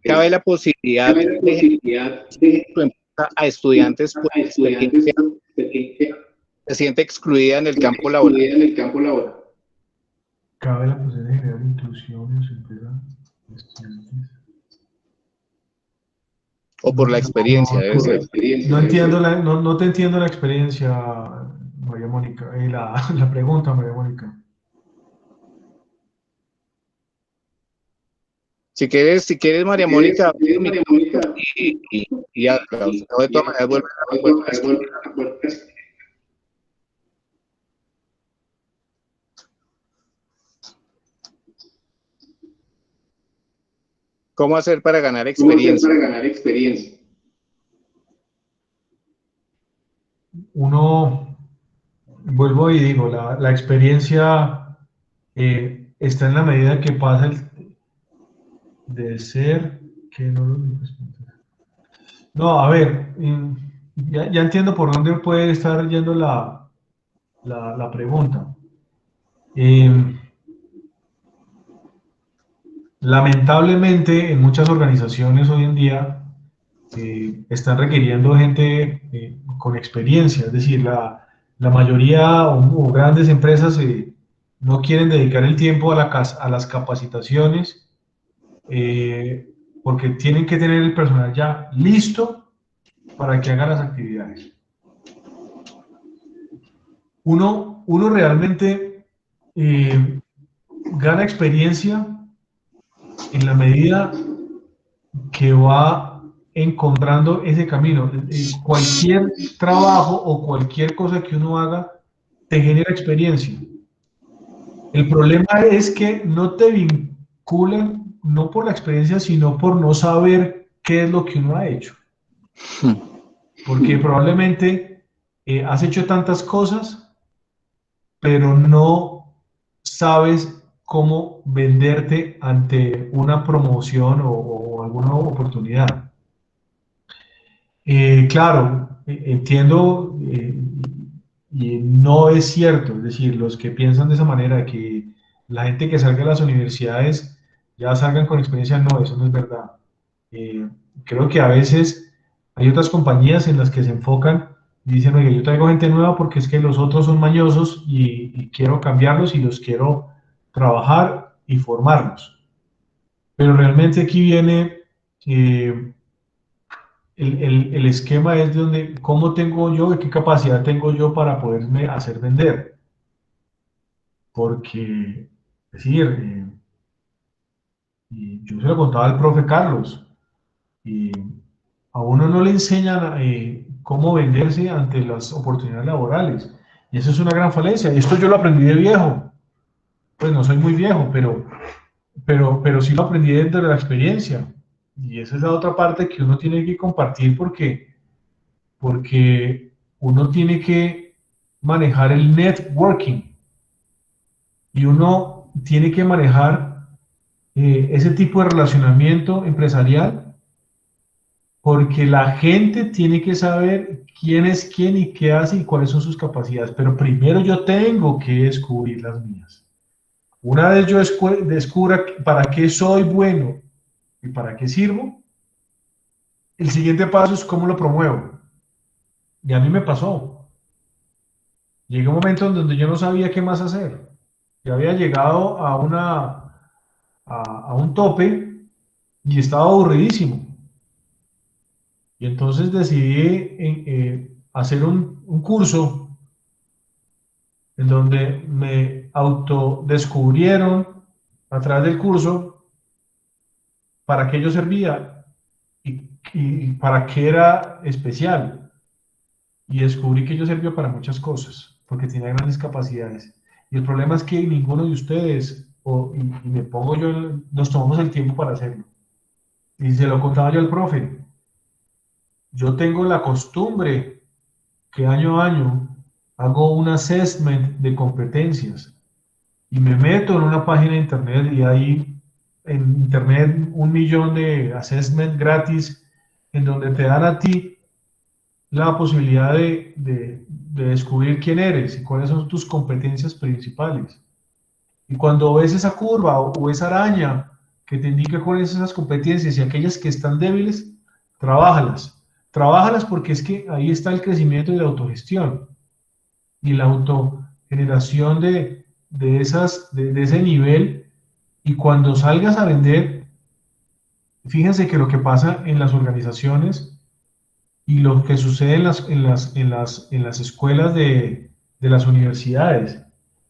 cabe la posibilidad de a estudiantes por experiencia, se siente excluida en el campo laboral. Cabe la posibilidad de generar inclusión en su empresa de estudiantes. O por la experiencia, debe ser. No te entiendo la experiencia, María Mónica, la pregunta, María Mónica. Si quieres, María Mónica, y ya, de todas maneras vuelve a escribir. ¿Cómo hacer para ganar experiencia? Uno, vuelvo y digo, la experiencia está en la medida que pasa de ser que no lo No, a ver, ya entiendo por dónde puede estar yendo la pregunta. Lamentablemente, en muchas organizaciones hoy en día están requiriendo gente con experiencia, es decir, la mayoría o grandes empresas no quieren dedicar el tiempo a las capacitaciones porque tienen que tener el personal ya listo para que haga las actividades. Uno realmente gana experiencia en la medida que va encontrando ese camino. Cualquier trabajo o cualquier cosa que uno haga te genera experiencia. El problema es que no te vinculan, no por la experiencia, sino por no saber qué es lo que uno ha hecho. Porque probablemente has hecho tantas cosas, pero no sabes cómo venderte ante una promoción o alguna oportunidad. Claro, entiendo y no es cierto, es decir, los que piensan de esa manera, que la gente que salga de las universidades ya salgan con experiencia, no, eso no es verdad. Creo que a veces hay otras compañías en las que se enfocan y dicen, oye, yo traigo gente nueva porque es que los otros son mañosos y quiero cambiarlos y los quiero trabajar y formarlos. Pero realmente aquí viene el esquema es de donde, cómo tengo yo y qué capacidad tengo yo para poderme hacer vender. Porque, es decir, y yo se lo contaba al profe Carlos, y a uno no le enseñan cómo venderse ante las oportunidades laborales. Y eso es una gran falencia. Y esto yo lo aprendí de viejo. Pues no soy muy viejo, pero sí lo aprendí dentro de la experiencia. Y esa es la otra parte que uno tiene que compartir porque uno tiene que manejar el networking y uno tiene que manejar ese tipo de relacionamiento empresarial porque la gente tiene que saber quién es quién y qué hace y cuáles son sus capacidades, pero primero yo tengo que descubrir las mías. Una vez yo descubra para qué soy bueno y para qué sirvo, el siguiente paso es cómo lo promuevo. Y a mí me pasó. Llegué a un momento en donde yo no sabía qué más hacer. Yo había llegado a un tope y estaba aburridísimo. Y entonces decidí hacer un curso en donde me autodescubrieron a través del curso para qué yo servía y para qué era especial. Y descubrí que yo servía para muchas cosas, porque tenía grandes capacidades. Y el problema es que ninguno de ustedes, y me pongo yo, nos tomamos el tiempo para hacerlo. Y se lo contaba yo al profe. Yo tengo la costumbre que año a año hago un assessment de competencias y me meto en una página de internet y hay en internet 1.000.000 de assessment gratis en donde te dan a ti la posibilidad de descubrir quién eres y cuáles son tus competencias principales. Y cuando ves esa curva o esa araña que te indica cuáles son esas competencias y aquellas que están débiles, trabájalas. Trabájalas porque es que ahí está el crecimiento y la autogestión y la autogeneración de ese nivel. Y cuando salgas a vender, fíjense que lo que pasa en las organizaciones y lo que sucede en las escuelas de las universidades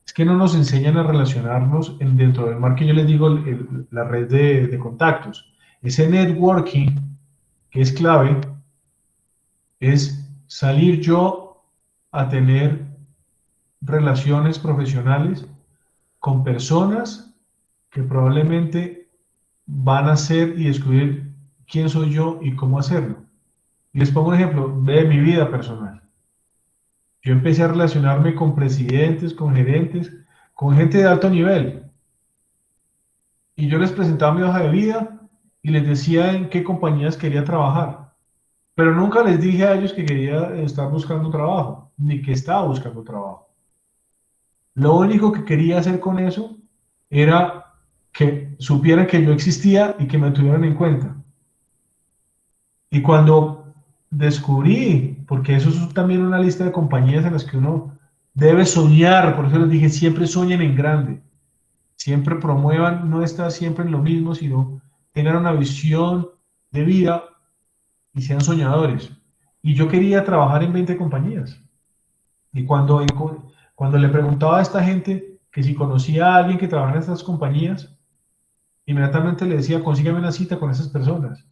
es que no nos enseñan a relacionarnos dentro del marco que yo les digo, la red de contactos. Ese networking que es clave es salir yo a tener relaciones profesionales con personas que probablemente van a ser y descubrir quién soy yo y cómo hacerlo. Y les pongo un ejemplo de mi vida personal. Yo empecé a relacionarme con presidentes, con gerentes, con gente de alto nivel. Y yo les presentaba mi hoja de vida y les decía en qué compañías quería trabajar. Pero nunca les dije a ellos que quería estar buscando trabajo, ni que estaba buscando trabajo. Lo único que quería hacer con eso era que supieran que yo existía y que me tuvieran en cuenta. Y cuando descubrí, porque eso es también una lista de compañías en las que uno debe soñar, por eso les dije, siempre sueñen en grande, siempre promuevan, no estar siempre en lo mismo, sino tengan una visión de vida y sean soñadores. Y yo quería trabajar en 20 compañías. Y cuando le preguntaba a esta gente que si conocía a alguien que trabajara en estas compañías, inmediatamente le decía, consígame una cita con esas personas.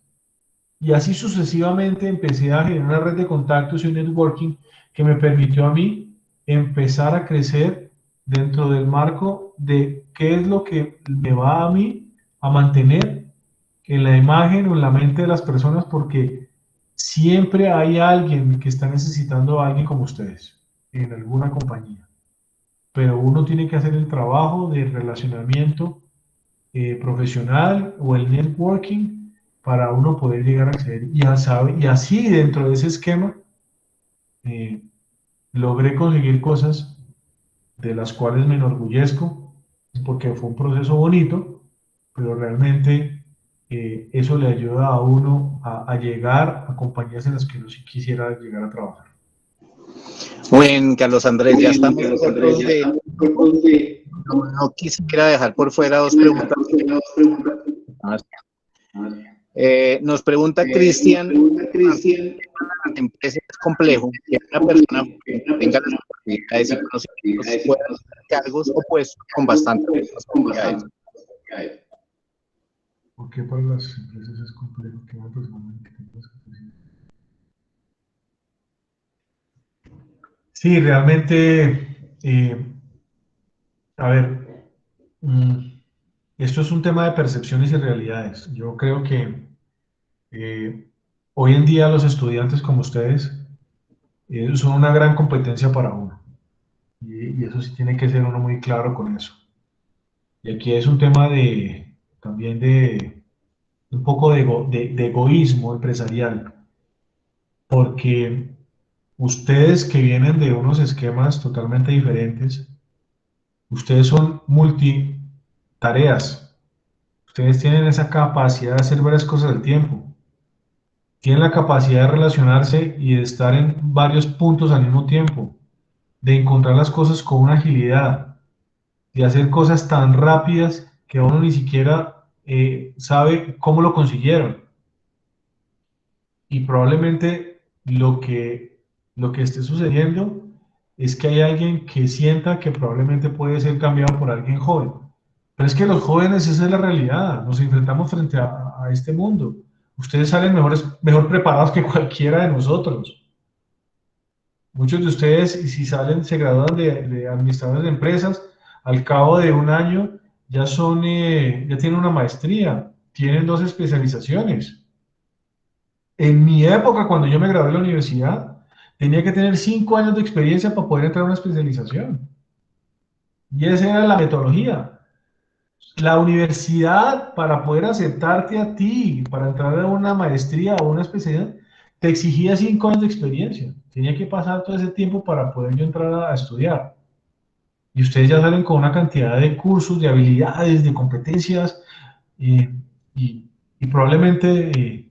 Y así sucesivamente empecé a generar una red de contactos y un networking que me permitió a mí empezar a crecer dentro del marco de qué es lo que me va a mí a mantener en la imagen o en la mente de las personas, porque siempre hay alguien que está necesitando a alguien como ustedes en alguna compañía. Pero uno tiene que hacer el trabajo de relacionamiento profesional o el networking para uno poder llegar a acceder. Y así dentro de ese esquema logré conseguir cosas de las cuales me enorgullezco, porque fue un proceso bonito, pero realmente eso le ayuda a uno a llegar a compañías en las que uno sí quisiera llegar a trabajar. Muy bien, Carlos Andrés, ya estamos no quisiera dejar por fuera dos preguntas. Nos pregunta Cristian, las empresas es complejo que una persona tenga las capacidades y conocimientos pueda hacer cargos o puestos con bastantes responsabilidades. ¿Por qué para las empresas es complejo que una persona que tenga las capacidades? Sí, realmente, a ver, esto es un tema de percepciones y realidades. Yo creo que hoy en día los estudiantes como ustedes son una gran competencia para uno. Y eso sí tiene que ser uno muy claro con eso. Y aquí es un tema también de un poco de egoísmo empresarial, porque ustedes que vienen de unos esquemas totalmente diferentes, ustedes son multitareas, ustedes tienen esa capacidad de hacer varias cosas al tiempo, tienen la capacidad de relacionarse y de estar en varios puntos al mismo tiempo, de encontrar las cosas con una agilidad, de hacer cosas tan rápidas que uno ni siquiera sabe cómo lo consiguieron. Y probablemente lo que lo que esté sucediendo es que hay alguien que sienta que probablemente puede ser cambiado por alguien joven. Pero es que los jóvenes, esa es la realidad, nos enfrentamos frente a este mundo. Ustedes salen mejor preparados que cualquiera de nosotros. Muchos de ustedes, si salen, se gradúan de administradores de empresas, al cabo de un año ya ya tienen una maestría, tienen 2 especializaciones. En mi época, cuando yo me gradué de la universidad, tenía que tener 5 años de experiencia para poder entrar a una especialización. Y esa era la metodología. La universidad, para poder aceptarte a ti, para entrar a una maestría o una especialidad, te exigía 5 años de experiencia. Tenía que pasar todo ese tiempo para poder yo entrar a estudiar. Y ustedes ya salen con una cantidad de cursos, de habilidades, de competencias, y, y probablemente,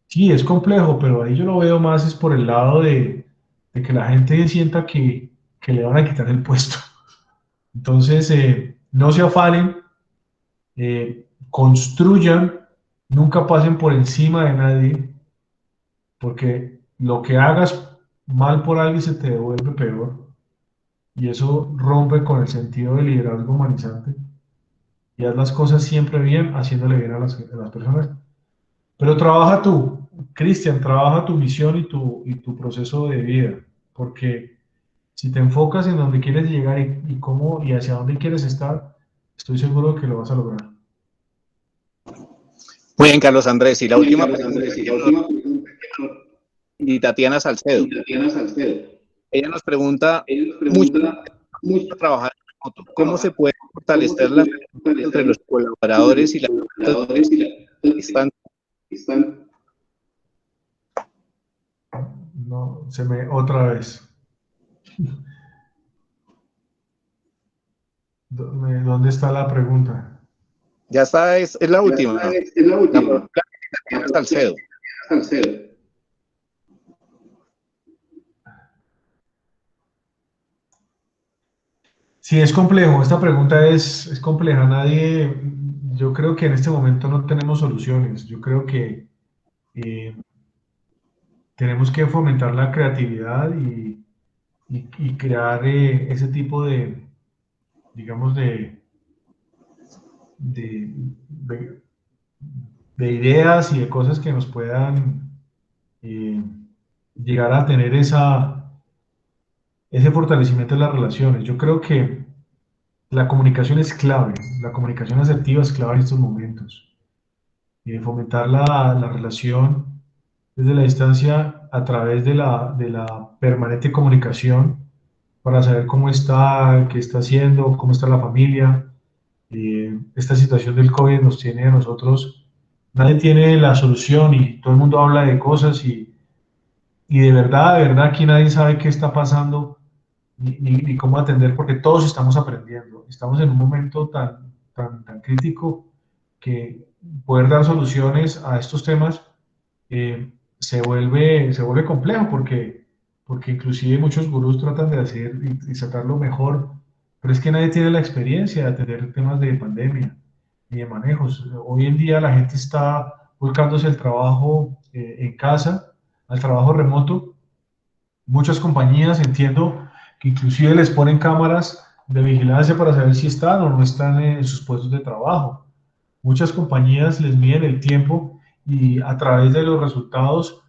sí, es complejo, pero ahí yo lo veo más es por el lado de que la gente sienta que le van a quitar el puesto. Entonces, no se afanen, construyan, nunca pasen por encima de nadie, porque lo que hagas mal por alguien se te devuelve peor, y eso rompe con el sentido del liderazgo humanizante, y haz las cosas siempre bien, haciéndole bien a las personas. Pero trabaja tú, Cristian, trabaja tu misión y tu proceso de vida, porque si te enfocas en dónde quieres llegar y cómo y hacia dónde quieres estar, estoy seguro que lo vas a lograr. Muy bien, Carlos Andrés. Y la última pregunta, y Tatiana Salcedo. Ella nos pregunta, mucho trabajar en remoto. ¿Cómo se puede fortalecer la relación entre los colaboradores y la No, otra vez. ¿Dónde está la pregunta? Ya está, es la última. Tatiana Salcedo. Sí, es complejo. Esta pregunta es compleja. Yo creo que en este momento no tenemos soluciones. Yo creo que tenemos que fomentar la creatividad y crear ese tipo de, digamos, de, de- de ideas y de cosas que nos puedan eh, llegar a tener ese fortalecimiento de las relaciones. Yo creo que la comunicación es clave, la comunicación asertiva es clave en estos momentos. Fomentar la relación desde la distancia a través de la permanente comunicación para saber cómo está, qué está haciendo, cómo está la familia. Esta situación del COVID nos tiene a nosotros, nadie tiene la solución y todo el mundo habla de cosas y de verdad aquí nadie sabe qué está pasando ni cómo atender porque todos estamos aprendiendo. Estamos en un momento tan crítico que poder dar soluciones a estos temas se vuelve complejo porque inclusive muchos gurús tratan de hacer y sacar lo mejor, pero es que nadie tiene la experiencia de atender temas de pandemia ni de manejos. Hoy en día la gente está buscándose el trabajo en casa, al trabajo remoto. Muchas compañías, entiendo, que inclusive les ponen cámaras de vigilancia para saber si están o no están en sus puestos de trabajo. Muchas compañías les miden el tiempo y a través de los resultados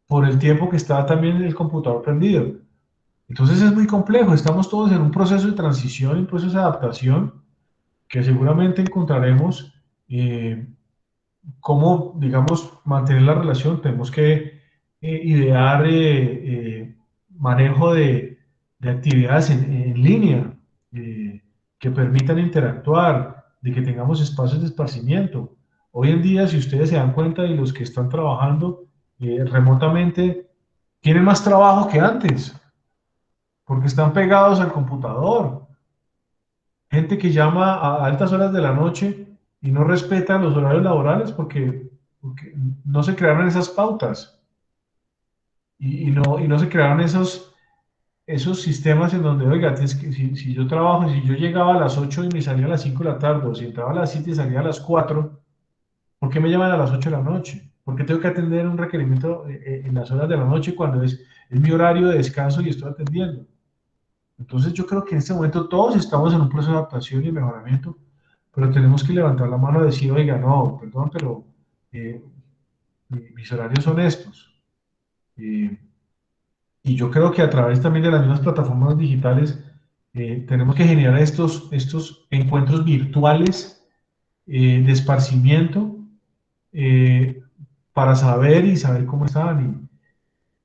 por el tiempo que está también el computador prendido. Entonces es muy complejo, estamos todos en un proceso de transición, un proceso de adaptación que seguramente encontraremos cómo, digamos, mantener la relación. Tenemos que idear manejo de actividades en línea que permitan interactuar, de que tengamos espacios de esparcimiento. Hoy en día, si ustedes se dan cuenta de los que están trabajando remotamente, tienen más trabajo que antes, porque están pegados al computador. Gente que llama a altas horas de la noche y no respeta los horarios laborales porque no se crearon esas pautas y no se crearon esos sistemas en donde, oiga, si yo trabajo, si yo llegaba a las 8 y me salía a las 5 de la tarde, o si entraba a las 7 y salía a las 4, ¿por qué me llaman a las 8 de la noche? ¿Por qué tengo que atender un requerimiento en las horas de la noche cuando es es mi horario de descanso y estoy atendiendo. Entonces yo creo que en este momento todos estamos en un proceso de adaptación y mejoramiento, pero tenemos que levantar la mano y decir, oiga, no, perdón, pero mis horarios son estos. Y yo creo que a través también de las mismas plataformas digitales tenemos que generar estos encuentros virtuales de esparcimiento para saber cómo están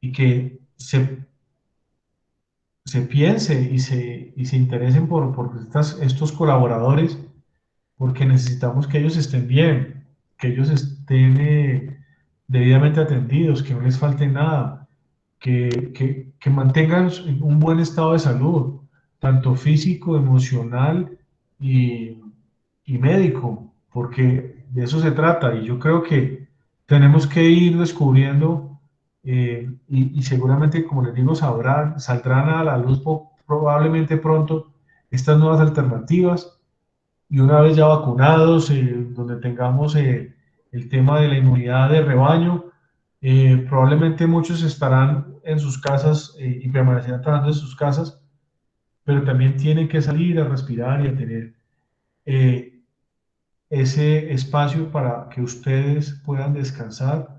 y que se piense y se interesen por estos colaboradores, porque necesitamos que ellos estén bien, que ellos estén debidamente atendidos, que no les falte nada, que mantengan un buen estado de salud, tanto físico, emocional y, y médico, porque de eso se trata. Y yo creo que tenemos que ir descubriendo y seguramente, como les digo, saldrán a la luz probablemente pronto estas nuevas alternativas y una vez ya vacunados, donde tengamos el tema de la inmunidad de rebaño, probablemente muchos estarán en sus casas y permanecerán trabajando en sus casas, pero también tienen que salir a respirar y a tener ese espacio para que ustedes puedan descansar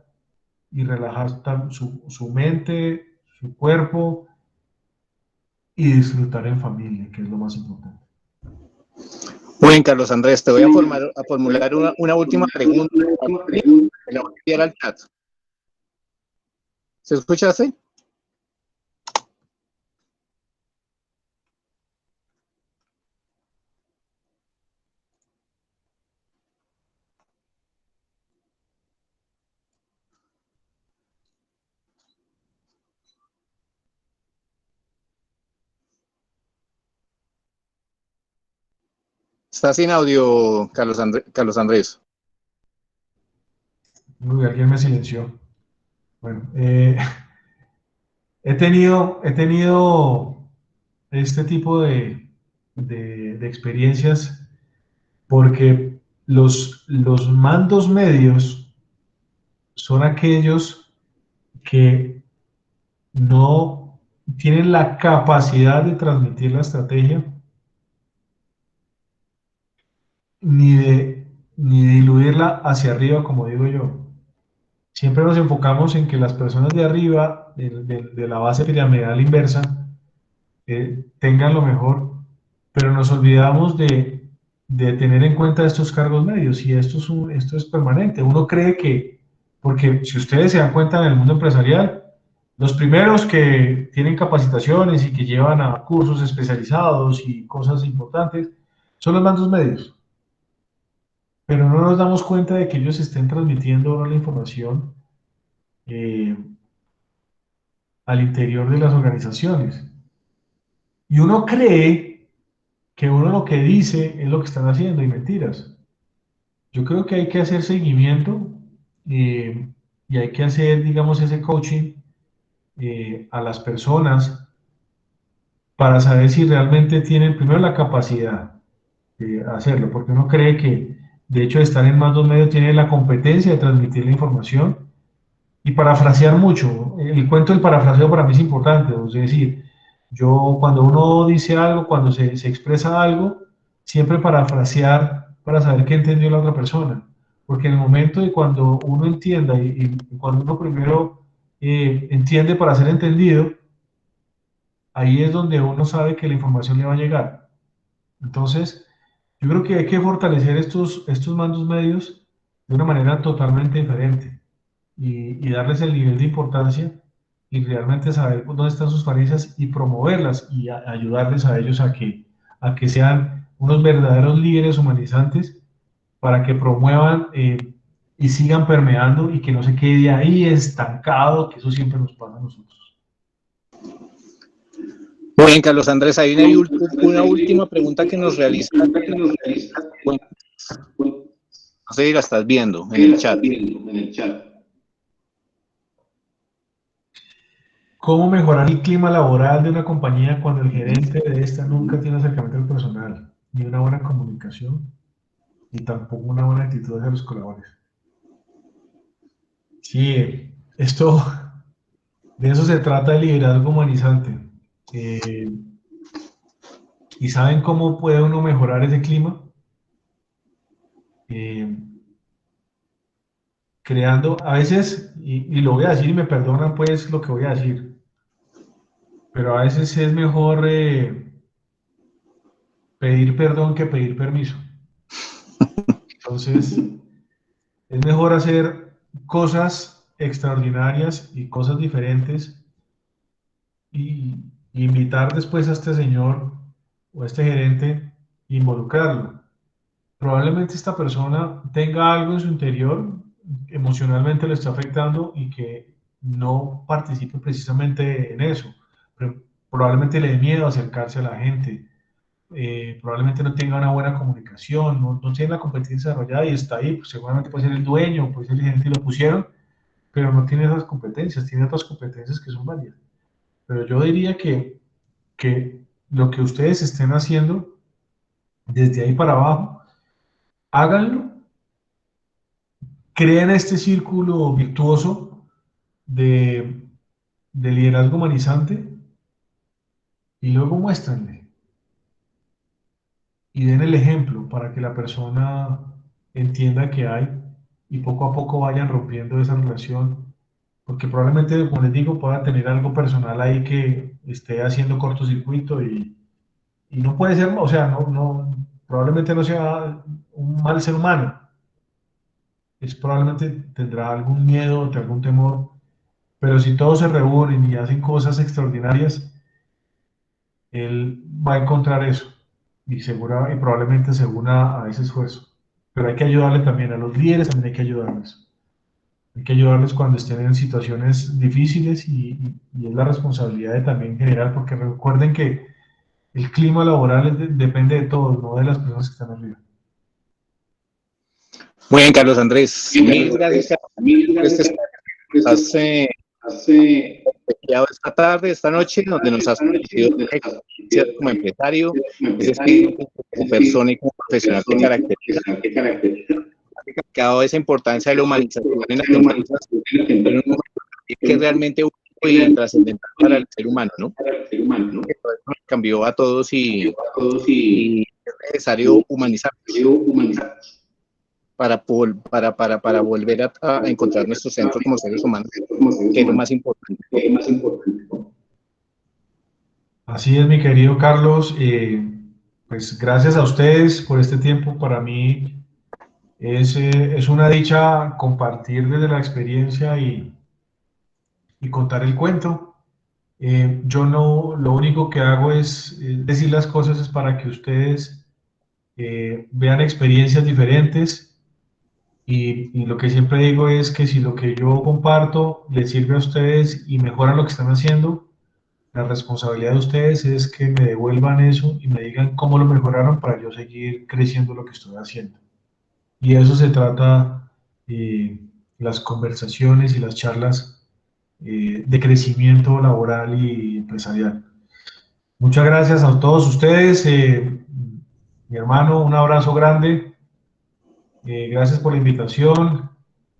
y relajar su mente, su cuerpo y disfrutar en familia, que es lo más importante. Muy bien, Carlos Andrés, te voy a formular una última pregunta. Me la voy a enviar al chat. ¿Se escucha así? Está sin audio, Carlos Andrés. Uy, alguien me silenció. Bueno, he tenido este tipo de experiencias porque los mandos medios son aquellos que no tienen la capacidad de transmitir la estrategia ni de diluirla hacia arriba, como digo yo. Siempre nos enfocamos en que las personas de arriba, de la base piramidal inversa, tengan lo mejor, pero nos olvidamos de tener en cuenta estos cargos medios y esto es permanente. Uno cree que, porque si ustedes se dan cuenta en el mundo empresarial, los primeros que tienen capacitaciones y que llevan a cursos especializados y cosas importantes son los mandos medios. Pero no nos damos cuenta de que ellos estén transmitiendo ahora la información al interior de las organizaciones. Y uno cree que uno lo que dice es lo que están haciendo y mentiras. Yo creo que hay que hacer seguimiento y hay que hacer, digamos, ese coaching a las personas para saber si realmente tienen primero la capacidad de hacerlo, porque uno cree que de hecho estar en más dos medios tiene la competencia de transmitir la información y parafrasear mucho. El cuento del parafraseo para mí es importante, es decir, yo cuando uno dice algo, cuando se expresa algo, siempre parafrasear para saber qué entendió la otra persona, porque en el momento de cuando uno entienda y cuando uno primero entiende para ser entendido, ahí es donde uno sabe que la información le va a llegar. Entonces, yo creo que hay que fortalecer estos mandos medios de una manera totalmente diferente y darles el nivel de importancia y realmente saber dónde están sus falencias y promoverlas y ayudarles a ellos a que sean unos verdaderos líderes humanizantes para que promuevan y sigan permeando y que no se quede ahí estancado, que eso siempre nos pasa a nosotros. Muy bien, Carlos Andrés, hay una última pregunta que nos realiza. No sé si la estás viendo en el chat. ¿Cómo mejorar el clima laboral de una compañía cuando el gerente de esta nunca tiene acercamiento al personal, ni una buena comunicación, ni tampoco una buena actitud hacia los colaboradores? Sí, esto De eso se trata el liderazgo humanizante. ¿Y saben cómo puede uno mejorar ese clima? Creando, a veces, y lo voy a decir y me perdonan pues lo que voy a decir, pero a veces es mejor pedir perdón que pedir permiso. Entonces, es mejor hacer cosas extraordinarias y cosas diferentes y invitar después a este señor o a este gerente, involucrarlo. Probablemente esta persona tenga algo en su interior, emocionalmente le está afectando y que no participe precisamente en eso. Pero probablemente le dé miedo acercarse a la gente, probablemente no tenga una buena comunicación, no tiene la competencia desarrollada y está ahí, pues seguramente puede ser el dueño, puede ser el gerente y lo pusieron, pero no tiene esas competencias, tiene otras competencias que son válidas. Pero yo diría que lo que ustedes estén haciendo desde ahí para abajo, háganlo, creen este círculo virtuoso de liderazgo humanizante y luego muéstrenle y den el ejemplo para que la persona entienda que hay y poco a poco vayan rompiendo esa relación, porque probablemente, como les digo, pueda tener algo personal ahí que esté haciendo cortocircuito y no puede ser, o sea, probablemente no sea un mal ser humano, probablemente tendrá algún miedo, algún temor, pero si todos se reúnen y hacen cosas extraordinarias, él va a encontrar eso y probablemente se una a ese esfuerzo. Pero hay que ayudarle también a los líderes, también hay que ayudarles. Hay que ayudarles cuando estén en situaciones difíciles y es la responsabilidad de también general, porque recuerden que el clima laboral depende de todos, no de las personas que están arriba. Muy bien, Carlos Andrés. Mil gracias por este espacio esta tarde, esta noche, donde nos has permitido como empresario, ese espíritu como persona y como profesional que caracteriza esa importancia de la humanización en las empresas, que es realmente único y trascendental para el ser humano, ¿no? Que todo esto nos cambió a todos y es necesario humanizarnos para volver a encontrar nuestro centro como seres humanos, que es lo más importante. Así es, mi querido Carlos. Pues gracias a ustedes por este tiempo. Para mí es una dicha compartir desde la experiencia y contar el cuento. Yo lo único que hago es decir las cosas es para que ustedes vean experiencias diferentes. Y lo que siempre digo es que si lo que yo comparto les sirve a ustedes y mejoran lo que están haciendo, la responsabilidad de ustedes es que me devuelvan eso y me digan cómo lo mejoraron para yo seguir creciendo lo que estoy haciendo. Y de eso se trata las conversaciones y las charlas de crecimiento laboral y empresarial. Muchas gracias a todos ustedes. Mi hermano, un abrazo grande. Gracias por la invitación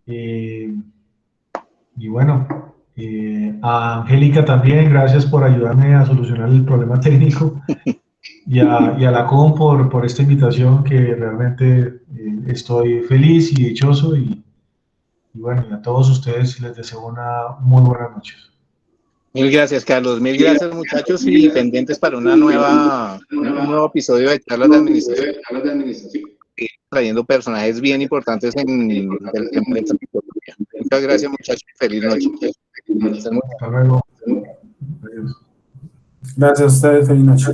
y bueno, a Angélica también, gracias por ayudarme a solucionar el problema técnico y a la COM por esta invitación, que realmente estoy feliz y dichoso y bueno, y a todos ustedes les deseo una muy buena noche. Mil gracias, Carlos. Mil gracias, muchachos, y pendientes para un nuevo episodio de Charlas de Administración. Trayendo personajes bien importantes en el tema de esta tecnología. Muchas gracias, muchachos. Feliz noche. Hasta luego. Gracias a ustedes. Feliz noche.